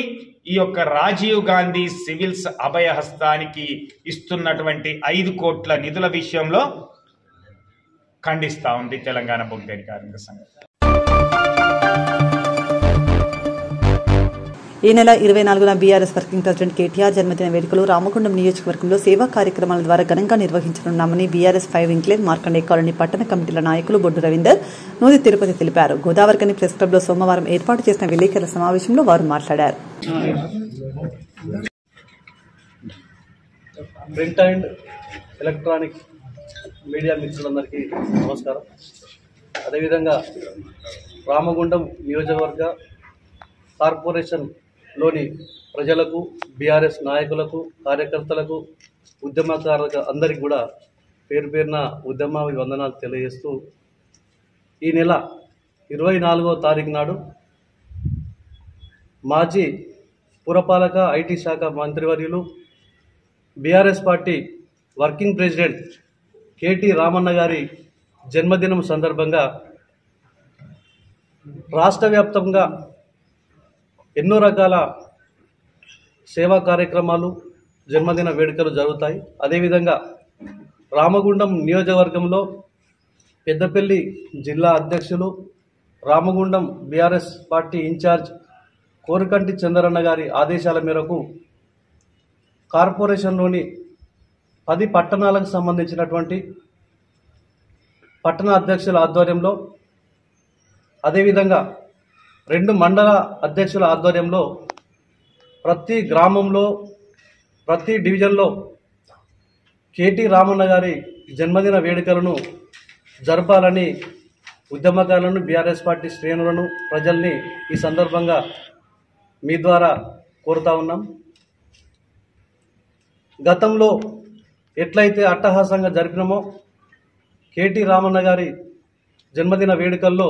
ఈ యొక్క రాజీవ్ గాంధీ సివిల్స్ అభయహస్తానికి ఇస్తున్నటువంటి 5 కోట్ల నిధుల విషయంలో ఖండిస్తా ఉంది తెలంగాణ బొగ్గని కార్మిక సంఘం. ఈ నెల 24న బీఆర్ఎస్ వర్కింగ్ ప్రెసిడెంట్ కేటీఆర్ జన్మదిన వేడుకలు రామగుండం నియోజకవర్గంలో సేవా కార్యక్రమాల ద్వారా ఘనంగా నిర్వహించనున్నామని బీఆర్ఎస్ 5 ఇంక్లేవ్ మార్కండే కాలనీ పట్టణ కమిటీల నాయకులు బొడ్డు రవీందర్, నూది తిరుపతి తెలిపారు. గోదావరికని ప్రెస్ క్లబ్లో సోమవారం ఏర్పాటు చేసిన విలేకరుల సమావేశంలో వారు మాట్లాడారు. ప్రింట్ అండ్ ఎలక్ట్రానిక్ మీడియా మిత్రులందరికీ నమస్కారం. అదేవిధంగా రామగుండం నియోజకవర్గ కార్పొరేషన్లోని ప్రజలకు, బీఆర్ఎస్ నాయకులకు, కార్యకర్తలకు, ఉద్యమకారులకు అందరికీ కూడా పేరు పేరున ఉద్యమ వందనాలు తెలియజేస్తూ, ఈ నెల 24వ తారీఖు నాడు మాజీ పురపాలక ఐటీ శాఖ మంత్రివర్యులు BRS party working president KT Ramanna గారి జన్మదినం సందర్భంగా రాష్ట్ర వ్యాప్తంగా ఎన్నో రకాల సేవా కార్యక్రమాలు, జన్మదిన వేడుకలు జరుగుతాయి. అదేవిధంగా రామగుండం నియోజకవర్గంలో పెద్దపల్లి జిల్లా అధ్యక్షులు, Ramagundam BRS party incharge Korukanti Chandranna గారి ఆదేశాల మేరకు కార్పొరేషన్లోని 10 పట్టణాలకు సంబంధించినటువంటి పట్టణ అధ్యక్షుల ఆధ్వర్యంలో, అదేవిధంగా 2 మండల అధ్యక్షుల ఆధ్వర్యంలో ప్రతి గ్రామంలో, ప్రతి డివిజన్లో కేటీ రామన్న గారి జన్మదిన వేడుకలను జరపాలని ఉద్యమకారులను, బీఆర్ఎస్ పార్టీ శ్రేణులను, ప్రజల్ని ఈ సందర్భంగా మీ ద్వారా కోరుతా ఉన్నాం. గతంలో ఎట్లయితే అట్టహాసంగా జరిపినామో కేటీ రామన్న గారి జన్మదిన వేడుకల్లో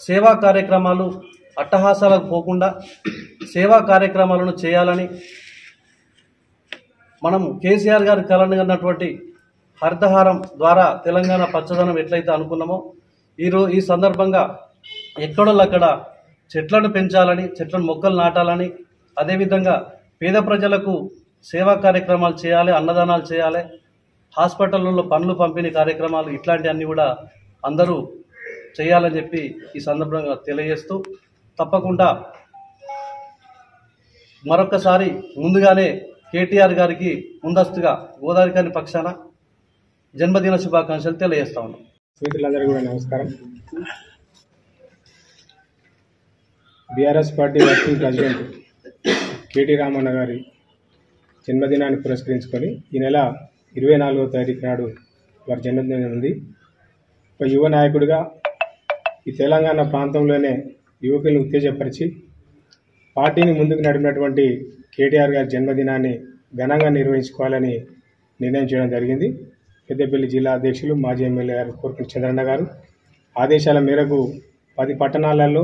సేవా కార్యక్రమాలు అట్టహాసాలకు పోకుండా సేవా కార్యక్రమాలను చేయాలని, మనం కేసీఆర్ గారి కలను అన్నటువంటి హరితహారం ద్వారా తెలంగాణ పచ్చదనం ఎట్లయితే అనుకున్నామో ఈ సందర్భంగా ఎక్కడోళ్ళక్కడ చెట్లను పెంచాలని, చెట్లను మొక్కలు నాటాలని, అదేవిధంగా పేద ప్రజలకు సేవా కార్యక్రమాలు చేయాలి, అన్నదానాలు చేయాలి, హాస్పిటల్లో పనులు పంపిణీ కార్యక్రమాలు ఇట్లాంటివన్నీ కూడా అందరూ చేయాలని చెప్పి ఈ సందర్భంగా తెలియజేస్తూ, తప్పకుండా మరొకసారి ముందుగానే కేటీఆర్ గారికి ముందస్తుగా గోదావరి పక్షాన జన్మదిన శుభాకాంక్షలు తెలియజేస్తా ఉన్నాం. మిత్రులందరికీ కూడా నమస్కారం. BRS party working president KT Ramanna గారి జన్మదినాన్ని పురస్కరించుకొని ఈ నెల 24వ తారీఖు నాడు వారి జన్మదినం ఉంది. ఒక యువ నాయకుడిగా ఈ తెలంగాణ ప్రాంతంలోనే యువకులను ఉత్తేజపరిచి పార్టీని ముందుకు నడిపినటువంటి కేటీఆర్ గారి జన్మదినాన్ని ఘనంగా నిర్వహించుకోవాలని నిర్ణయం చేయడం జరిగింది. పెద్దపల్లి జిల్లా అధ్యక్షులు, మాజీ ఎమ్మెల్యే గారు కోరకంటి చంద్రన్న గారు ఆదేశాల మేరకు 10 పట్టణాలలో,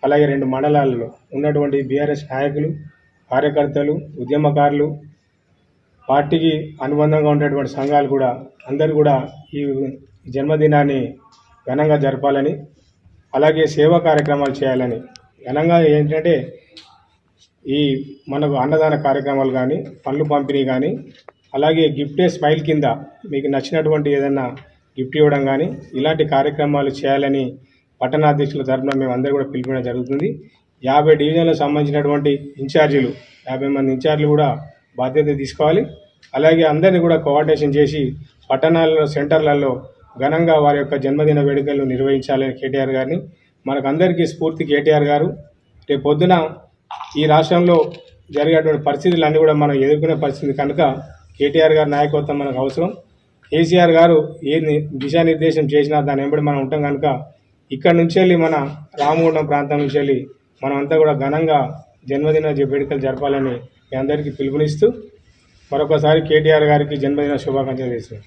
అలాగే 2 మండలాలలో ఉన్నటువంటి బీఆర్ఎస్ నాయకులు, కార్యకర్తలు, ఉద్యమకారులు, పార్టీకి అనుబంధంగా ఉండేటువంటి సంఘాలు కూడా అందరూ కూడా ఈ జన్మదినాన్ని ఘనంగా జరపాలని, అలాగే సేవా కార్యక్రమాలు చేయాలని, ఘనంగా ఏంటంటే ఈ మనకు అన్నదాన కార్యక్రమాలు కానీ, పనులు పంపిణీ కానీ, అలాగే గిఫ్ట్ స్మైల్ కింద మీకు నచ్చినటువంటి ఏదైనా గిఫ్ట్ ఇవ్వడం కానీ ఇలాంటి కార్యక్రమాలు చేయాలని పట్టణాధ్యక్షుల తరఫున మేము అందరూ కూడా పిలుపుకోవడం జరుగుతుంది. 50 డివిజన్లకు సంబంధించినటువంటి ఇన్ఛార్జీలు, 50 మంది ఇన్ఛార్జీలు కూడా బాధ్యత తీసుకోవాలి. అలాగే అందరినీ కూడా కోఆర్డినేషన్ చేసి పట్టణాలలో, సెంటర్లలో ఘనంగా వారి యొక్క జన్మదిన వేడుకలను నిర్వహించాలని కేటీఆర్ గారిని, మనకందరికీ స్ఫూర్తి కేటీఆర్ గారు. రేపు పొద్దున ఈ రాష్ట్రంలో జరిగేటువంటి పరిస్థితులన్నీ కూడా మనం ఎదుర్కొనే పరిస్థితి కనుక కేటీఆర్ గారి నాయకత్వం మనకు అవసరం. కేసీఆర్ గారు ఏ దిశానిర్దేశం చేసినా దాని వెంబడి మనం ఉంటాం కనుక ఇక్కడ నుంచి వెళ్ళి మన రామగుండం ప్రాంతం నుంచి వెళ్ళి మనమంతా కూడా ఘనంగా జన్మదిన వేడుకలు జరపాలని మీ అందరికీ పిలుపునిస్తూ మరొకసారి కేటీఆర్ గారికి జన్మదిన శుభాకాంక్షలు చేస్తున్నాం.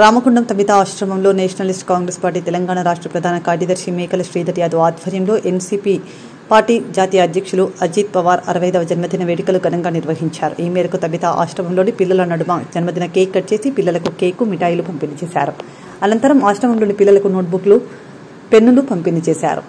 రామగుండం తమిత ఆశ్రమంలో నేషనలిస్ట్ కాంగ్రెస్ పార్టీ తెలంగాణ రాష్ట్ర ప్రధాన కార్యదర్శి మేకల శ్రీధర్ యాదవ్ ఆధ్వర్యంలో ఎన్సీపీ పార్టీ జాతీయ అధ్యక్షులు అజిత్ పవార్ 65వ జన్మదిన వేడుకలు ఘనంగా నిర్వహించారు. ఈ మేరకు తమిత ఆశ్రమంలోని పిల్లల నడుమ జన్మదిన కేక్ కట్ చేసి పిల్లలకు కేకు, మిఠాయిలు పంపిణీ చేశారు. అనంతరం ఆశ్రమంలోని పిల్లలకు నోట్బుక్లు, పెన్నులు పంపిణీ చేశారు.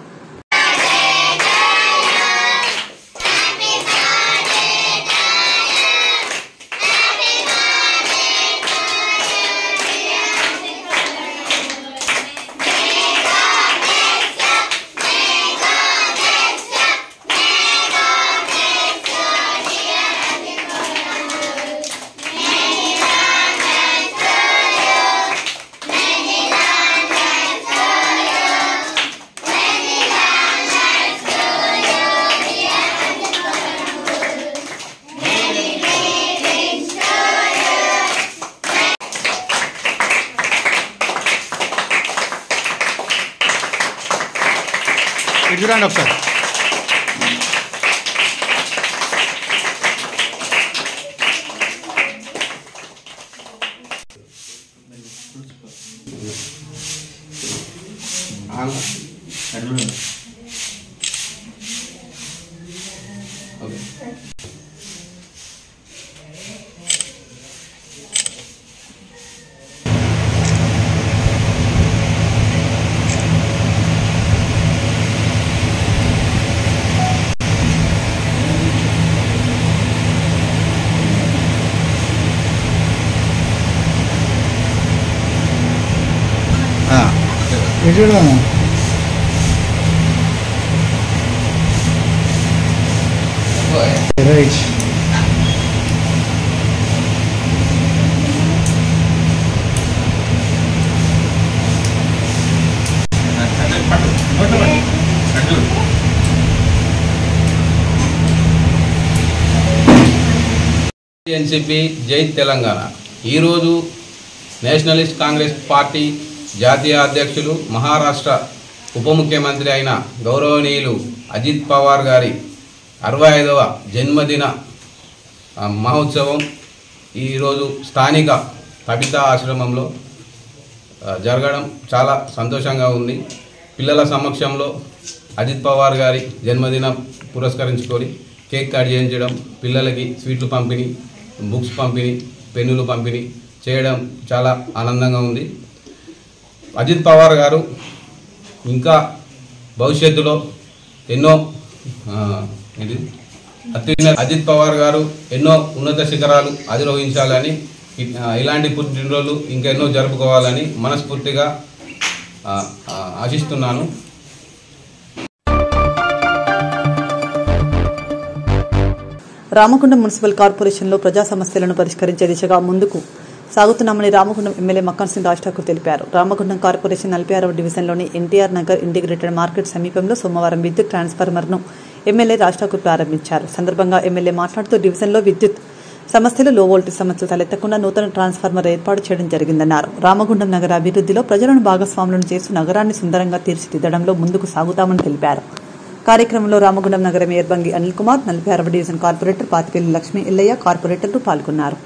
చూడండి ఒకసారి. Right. ఎన్సిపి జై తెలంగాణ ఈరోజు నేషనలిస్ట్ కాంగ్రెస్ పార్టీ జాతీయ అధ్యక్షులు మహారాష్ట్ర ఉప ముఖ్యమంత్రి అయిన గౌరవనీయులు అజిత్ పవార్ గారి 65వ జన్మదిన మహోత్సవం ఈరోజు స్థానిక కవితా ఆశ్రమంలో జరగడం చాలా సంతోషంగా ఉంది. పిల్లల సమక్షంలో అజిత్ పవార్ గారి జన్మదినం పురస్కరించుకొని కేక్ కట్ చేయించడం, పిల్లలకి స్వీట్లు పంపిణీ, బుక్స్ పంపిణీ, పెన్నులు పంపిణీ చేయడం చాలా ఆనందంగా ఉంది. అజిత్ పవార్ గారు ఇంకా భవిష్యత్తులో ఎన్నో అజిత్ పవార్ గారు ఎన్నో ఉన్నత శిఖరాలు అధిరోహించాలని, ఇలాంటి పుట్టినరోజులు ఇంకెన్నో జరుపుకోవాలని మనస్ఫూర్తిగా ఆశిస్తున్నాను. రామగుండం మున్సిపల్ కార్పొరేషన్లో ప్రజా సమస్యలను పరిష్కరించే దిశగా ముందుకు సాగుతున్నామని రామగుండం ఎమ్మెల్యే మక్కన్ సింగ్ రాజ్ ఠాకూర్ తెలిపారు. రామగుండం కార్పొరేషన్ 46వ డివిజన్లోని ఎన్టీఆర్ నగర్ ఇంటిగ్రేటెడ్ మార్కెట్ సమీపంలో సోమవారం విద్యుత్ ట్రాన్స్ఫార్మర్ను ఎమ్మెల్యే రాజ్ ఠాకూర్ ప్రారంభించారు. సందర్భంగా ఎమ్మెల్యే మాట్లాడుతూ డివిజన్లో విద్యుత్ సమస్యలు, లో వోల్టేజ్ సమస్యలు తలెత్తకుండా నూతన ట్రాన్స్ఫార్మర్ ఏర్పాటు చేయడం జరిగిందన్నారు. రామగుండం నగర అభివృద్ధిలో ప్రజలను భాగస్వాములను చేస్తూ నగరాన్ని సుందరంగా తీర్చిదిద్దడంలో ముందుకు సాగుతామని తెలిపారు. కార్యక్రమంలో రామగుండం నగర మేయర్ బంగి అనిల్ కుమార్, 46వ డివిజన్ కార్పొరేటర్ పాతిపల్లి లక్ష్మీ ఎల్లయ్య, కార్పొరేటర్లు పాల్గొన్నారు.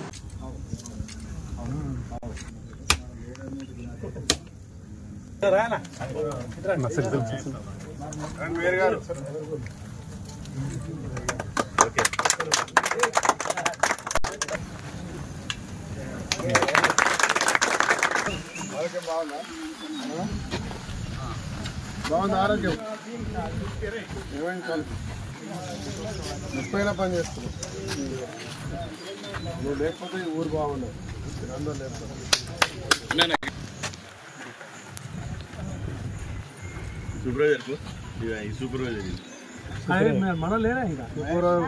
బాగుంది ఆరోగ్యం, ముప్పైనా పని చేస్తున్నావు. నువ్వు లేకపోతే ఈ ఊరు బాగుండదు, అందరూ లేకపోతే. సూపర్వైజర్ మనం లేరా ఇంకా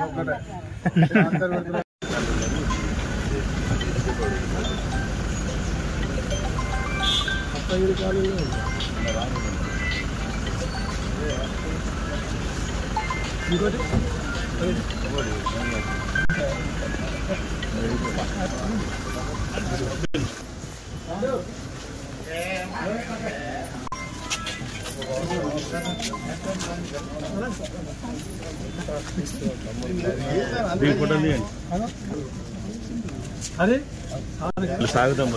ఒక్కటే అరే సాగుతాం.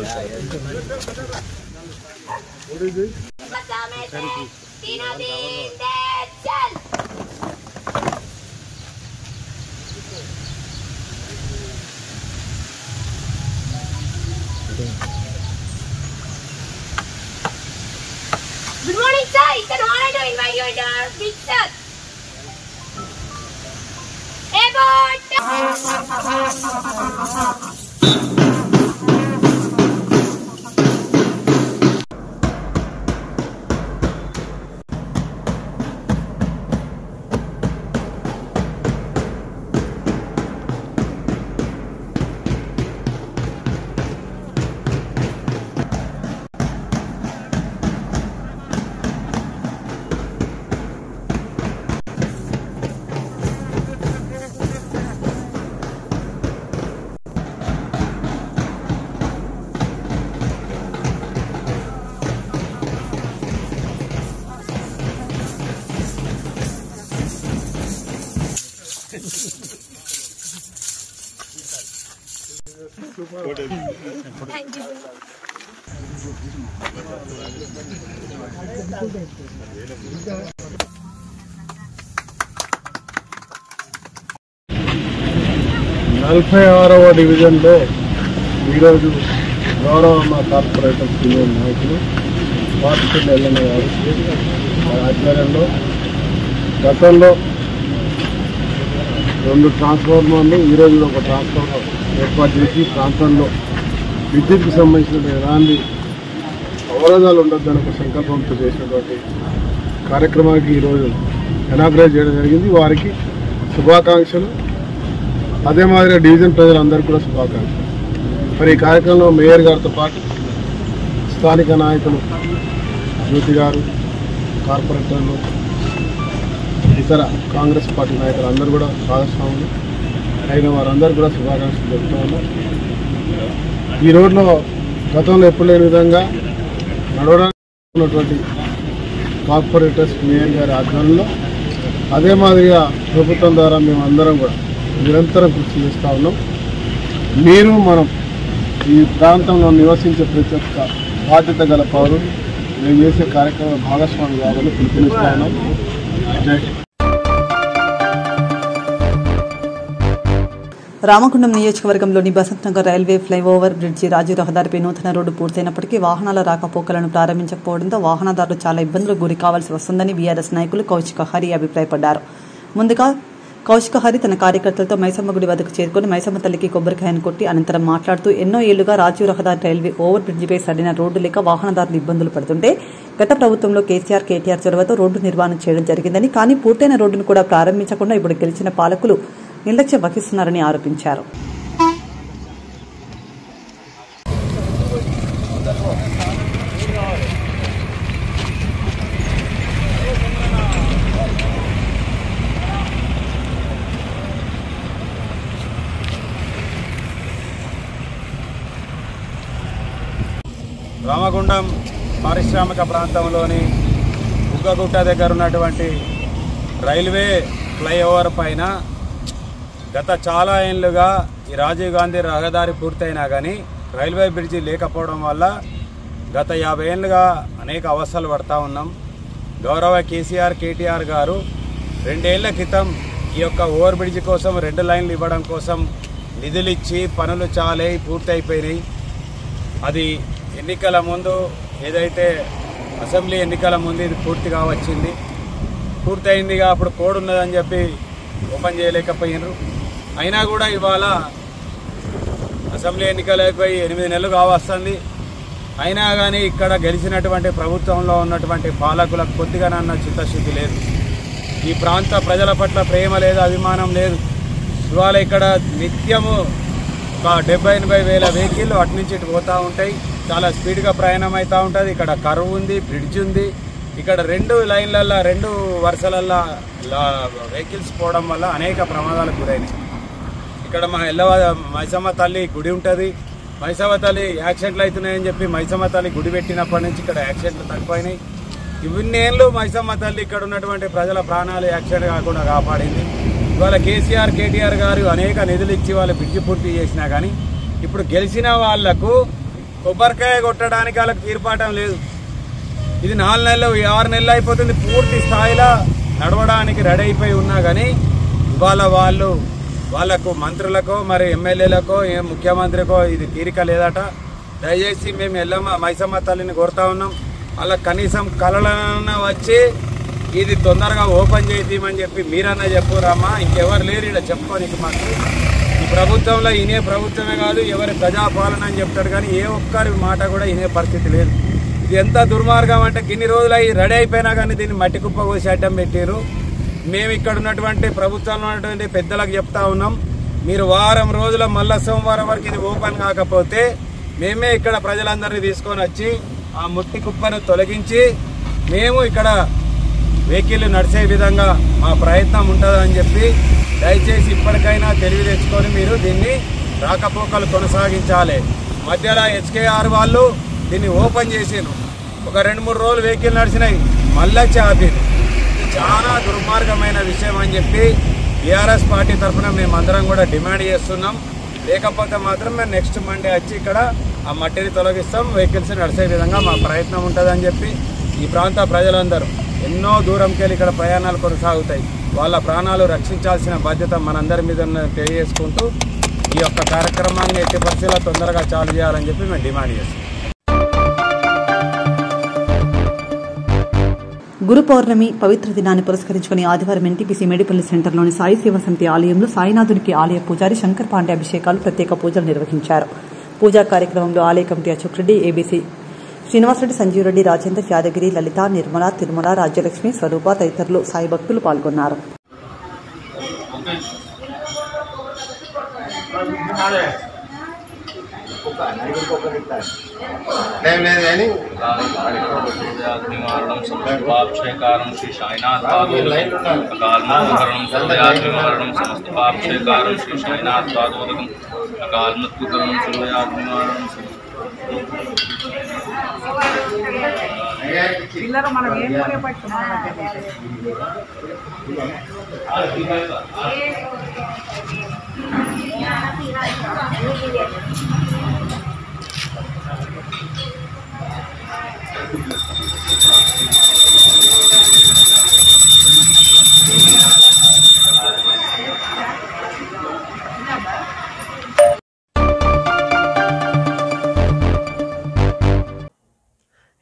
Good morning, sir. It's an honor to invite you into our big sir. Thank you. 46వ డివిజన్లో ఈరోజు గౌరవ మా కార్పొరేటర్ సీనియర్ నాయకులు పాతిపల్లి ఎల్లన్న గారు ఆధ్వర్యంలో గతంలో 2 ట్రాన్స్ఫార్మర్లు, ఈరోజు ఒక ట్రాన్స్ఫార్మర్ ఏర్పాటు చేసి ప్రాంతంలో విద్యుత్కు సంబంధించిన ఎలాంటి అవరోధాలు ఉండొద్దని ఒక సంకల్పంతో చేసినటువంటి కార్యక్రమానికి ఈరోజు ఇనాగ్రేట్ చేయడం జరిగింది. వారికి శుభాకాంక్షలు. అదే మాదిరిగా డివిజన్ ప్రజలందరికీ కూడా శుభాకాంక్షలు. మరి ఈ కార్యక్రమంలో మేయర్ గారితో పాటు స్థానిక నాయకులు జ్యోతి గారు, కార్పొరేటర్లు, ఇతర కాంగ్రెస్ పార్టీ నాయకులు అందరూ కూడా భాగస్వాములు అయిన వారందరూ కూడా శుభాకాంక్షలు చెబుతూ ఉన్నారు. ఈ రోడ్లో గతంలో ఎప్పుడు లేని విధంగా నడవడానికి ఉన్నటువంటి కార్పొరేటర్స్ మేయర్ గారి ఆధ్వర్యంలో అదే మాదిరిగా ప్రభుత్వం ద్వారా మేము అందరం కూడా నిరంతరం కృషి చేస్తూ ఉన్నాం. మీరు మనం ఈ ప్రాంతంలో నివసించే ప్రతి ఒక్క బాధ్యత గల పౌరులు మేము చేసే కార్యక్రమం భాగస్వామి కావాలని పిలుపునిస్తా ఉన్నాం. జై రామగుండం నియోజకవర్గంలోని Basanth Nagar railway flyover bridge Rajiv రహదారిపై నూతన రోడ్డు పూర్తయినప్పటికీ వాహనాల రాకపోకలను ప్రారంభించకపోవడంతో వాహనదారులు చాలా ఇబ్బందులకు గురి కావాల్సి వస్తుందని బీఆర్ఎస్ నాయకులు కౌశిక హరి అభిప్రాయపడ్డారు. ముందుగా కౌశిక హరి తన కార్యకర్తలతో మైసమ్మ గుడి వద్దకు చేరుకుని మైసమ్మ తల్లికి కొబ్బరికాయను కొట్టి అనంతరం మాట్లాడుతూ ఎన్నో ఏళ్లుగా రాజీవ్ రహదారి రైల్వే ఓవర్ బ్రిడ్జిపై సరైన రోడ్డు లేక వాహనదారులు ఇబ్బందులు పడుతుంటే గత ప్రభుత్వంలో కేటీఆర్ చొరవతో రోడ్డు నిర్మాణం చేయడం జరిగిందని, కానీ పూర్తయిన రోడ్డును కూడా ప్రారంభించకుండా ఇప్పుడు గెలిచిన పాలకులు నిర్లక్ష్యం వహిస్తున్నారని ఆరోపించారు. రామగుండం పారిశ్రామిక ప్రాంతంలోని ఉగ్గగుట్ట దగ్గర ఉన్నటువంటి రైల్వే ఫ్లైఓవర్ పైన గత చాలా ఏళ్ళుగా ఈ రాజీవ్ గాంధీ రహదారి పూర్తయినా కానీ రైల్వే బ్రిడ్జి లేకపోవడం వల్ల గత 50 ఏళ్ళుగా అనేక అవస్థలు పడతా ఉన్నాం. గౌరవ కేటీఆర్ గారు 2 ఏళ్ల క్రితం ఈ యొక్క ఓవర్ బ్రిడ్జి కోసం 2 లైన్లు ఇవ్వడం కోసం నిధులు ఇచ్చి పనులు చాలా పూర్తయిపోయినాయి. అది ఎన్నికల ముందు ఏదైతే అసెంబ్లీ ఎన్నికల ముందు ఇది పూర్తిగా వచ్చింది, పూర్తయిందిగా అప్పుడు కోడ్ ఉన్నదని చెప్పి ఓపెన్ చేయలేకపోయినారు. అయినా కూడా ఇవాళ అసెంబ్లీ ఎన్నికలు అయిపోయి 8 నెలలు కావస్తుంది. అయినా కానీ ఇక్కడ గెలిచినటువంటి ప్రభుత్వంలో ఉన్నటువంటి పాలకులకు కొద్దిగానన్న చిత్తశుద్ధి లేదు. ఈ ప్రాంత ప్రజల పట్ల ప్రేమ లేదు, అభిమానం లేదు. ఇవాళ ఇక్కడ నిత్యము ఒక 70-80 వేల వెహికల్ అటు నుంచి ఇటు పోతూ ఉంటాయి. చాలా స్పీడ్గా ప్రయాణం అవుతూ ఉంటుంది. ఇక్కడ కరువు ఉంది, బ్రిడ్జ్ ఉంది. ఇక్కడ 2 లైన్లల్లో 2 వరుసలల్లో వెహికల్స్ పోవడం వల్ల అనేక ప్రమాదాలకు గురైనాయి. ఇక్కడ మా మైసమ్మ తల్లి గుడి ఉంటుంది. మైసమ్మ తల్లి యాక్సిడెంట్లు అవుతున్నాయని చెప్పి మైసమ్మ తల్లి గుడి పెట్టినప్పటి నుంచి ఇక్కడ యాక్సిడెంట్లు తక్కువైనాయి. ఇవన్నేళ్ళు మైసమ్మ తల్లి ఇక్కడ ఉన్నటువంటి ప్రజల ప్రాణాలు యాక్సిడెంట్ కాకుండా కాపాడింది. ఇవాళ కేటీఆర్ గారు అనేక నిధులు ఇచ్చి వాళ్ళు బ్రిడ్జి పూర్తి చేసినా కానీ ఇప్పుడు గెలిచిన వాళ్లకు కొబ్బరికాయ కొట్టడానికి వాళ్ళకి తీర్పాటం లేదు. ఇది 4 నెలలు 6 నెలలు అయిపోతుంది. పూర్తి స్థాయిలో నడవడానికి రెడీ అయిపోయి ఉన్నా కానీ ఇవాళ వాళ్ళకు మంత్రులకో మరి ఎమ్మెల్యేలకో ముఖ్యమంత్రికో ఇది తీరిక లేదట. దయచేసి మేము మైసమ్మ తల్లిని కోరుతా ఉన్నాం, వాళ్ళకి కనీసం కలలన్నా వచ్చి ఇది తొందరగా ఓపెన్ చేయమని చెప్పి మీరన్నా చెప్పురామ్మా. ఇంకెవరు లేరు ఇక్కడ చెప్పుకోనికి. మాకు ఈ ప్రభుత్వంలో ఇనే ప్రభుత్వమే కాదు, ఎవరి ప్రజాపాలన అని చెప్తాడు కానీ ఏ ఒక్కరి మాట కూడా ఇనే పరిస్థితి లేదు. ఇది ఎంత దుర్మార్గం అంటే ఇన్ని రోజులు అవి రెడీ అయిపోయినా కానీ దీన్ని మట్టి కుప్ప కోసి అడ్డం పెట్టారు. మేము ఇక్కడ ఉన్నటువంటి ప్రభుత్వంలో ఉన్నటువంటి పెద్దలకు చెప్తా ఉన్నాం, మీరు వారం రోజుల మళ్ళా సోమవారం వరకు ఇది ఓపెన్ కాకపోతే మేమే ఇక్కడ ప్రజలందరినీ తీసుకొని వచ్చి ఆ మట్టి కుప్పను తొలగించి మేము ఇక్కడ వెహికల్ నడిచే విధంగా మా ప్రయత్నం ఉంటుందని చెప్పి దయచేసి ఇప్పటికైనా తెలివి తెచ్చుకొని మీరు దీన్ని రాకపోకలు కొనసాగించాలి. మధ్యలో హెచ్కేఆర్ వాళ్ళు దీన్ని ఓపెన్ చేసారు. ఒక 2-3 రోజులు వెహికల్ నడిచినాయి, మళ్ళా ఆపారు. చాలా దుర్మార్గమైన విషయం అని చెప్పి బీఆర్ఎస్ పార్టీ తరఫున మేమందరం కూడా డిమాండ్ చేస్తున్నాం. లేకపోతే మాత్రం మేము నెక్స్ట్ మండే వచ్చి ఇక్కడ ఆ మట్టిని తొలగిస్తాం, వెహికల్స్ నడిచే విధంగా మా ప్రయత్నం ఉంటుందని చెప్పి ఈ ప్రాంత ప్రజలందరూ ఎన్నో దూరంకి వెళ్ళి ఇక్కడ ప్రయాణాలు కొనసాగుతాయి. వాళ్ళ ప్రాణాలు రక్షించాల్సిన బాధ్యత మనందరి మీద తెలియజేసుకుంటూ ఈ యొక్క కార్యక్రమాన్ని ఎట్టి పరిస్థితుల్లో తొందరగా చాలు చేయాలని చెప్పి మేము డిమాండ్ చేస్తాం. గురు పౌర్ణమి పవిత్ర దినాన్ని పురస్కరించుకుని ఆదివారం ఎన్టీపీసీ మేడిపల్లి సెంటర్లోని సాయి సేవా సమితి ఆలయంలో సాయినాథునికి ఆలయ పూజారి శంకర్ పాండే అభిషేకాలు ప్రత్యేక పూజలు నిర్వహించారు. పూజా కార్యక్రమంలో ఆలయ కమిటీ అశోక్ రెడ్డి, ఏబీసీ శ్రీనివాసరెడ్డి, సంజీవరెడ్డి, రాజేంద్ర, యాదగిరి, లలిత, నిర్మల, తిరుమల, రాజ్యలక్ష్మి, స్వరూప తదితరులు సాయి భక్తులు పాల్గొన్నారు. పాపక్షయకారం శ్రీ సాయినాథ్ అకాల్మరణం సర్వయాత్రిమారణం సమస్త పాపక్షయకారం శ్రీ సాయినాథ్ పాదోదకం అకాల్మత్కరణం సర్వయాత్రిమారణం పిల్లలు మనం ఏం కొని పట్టుకున్నాం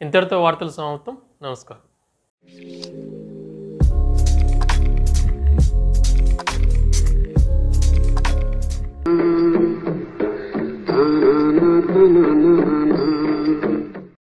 ఇంతటితో వార్తలు సమాప్తం. నమస్కారం. na na na na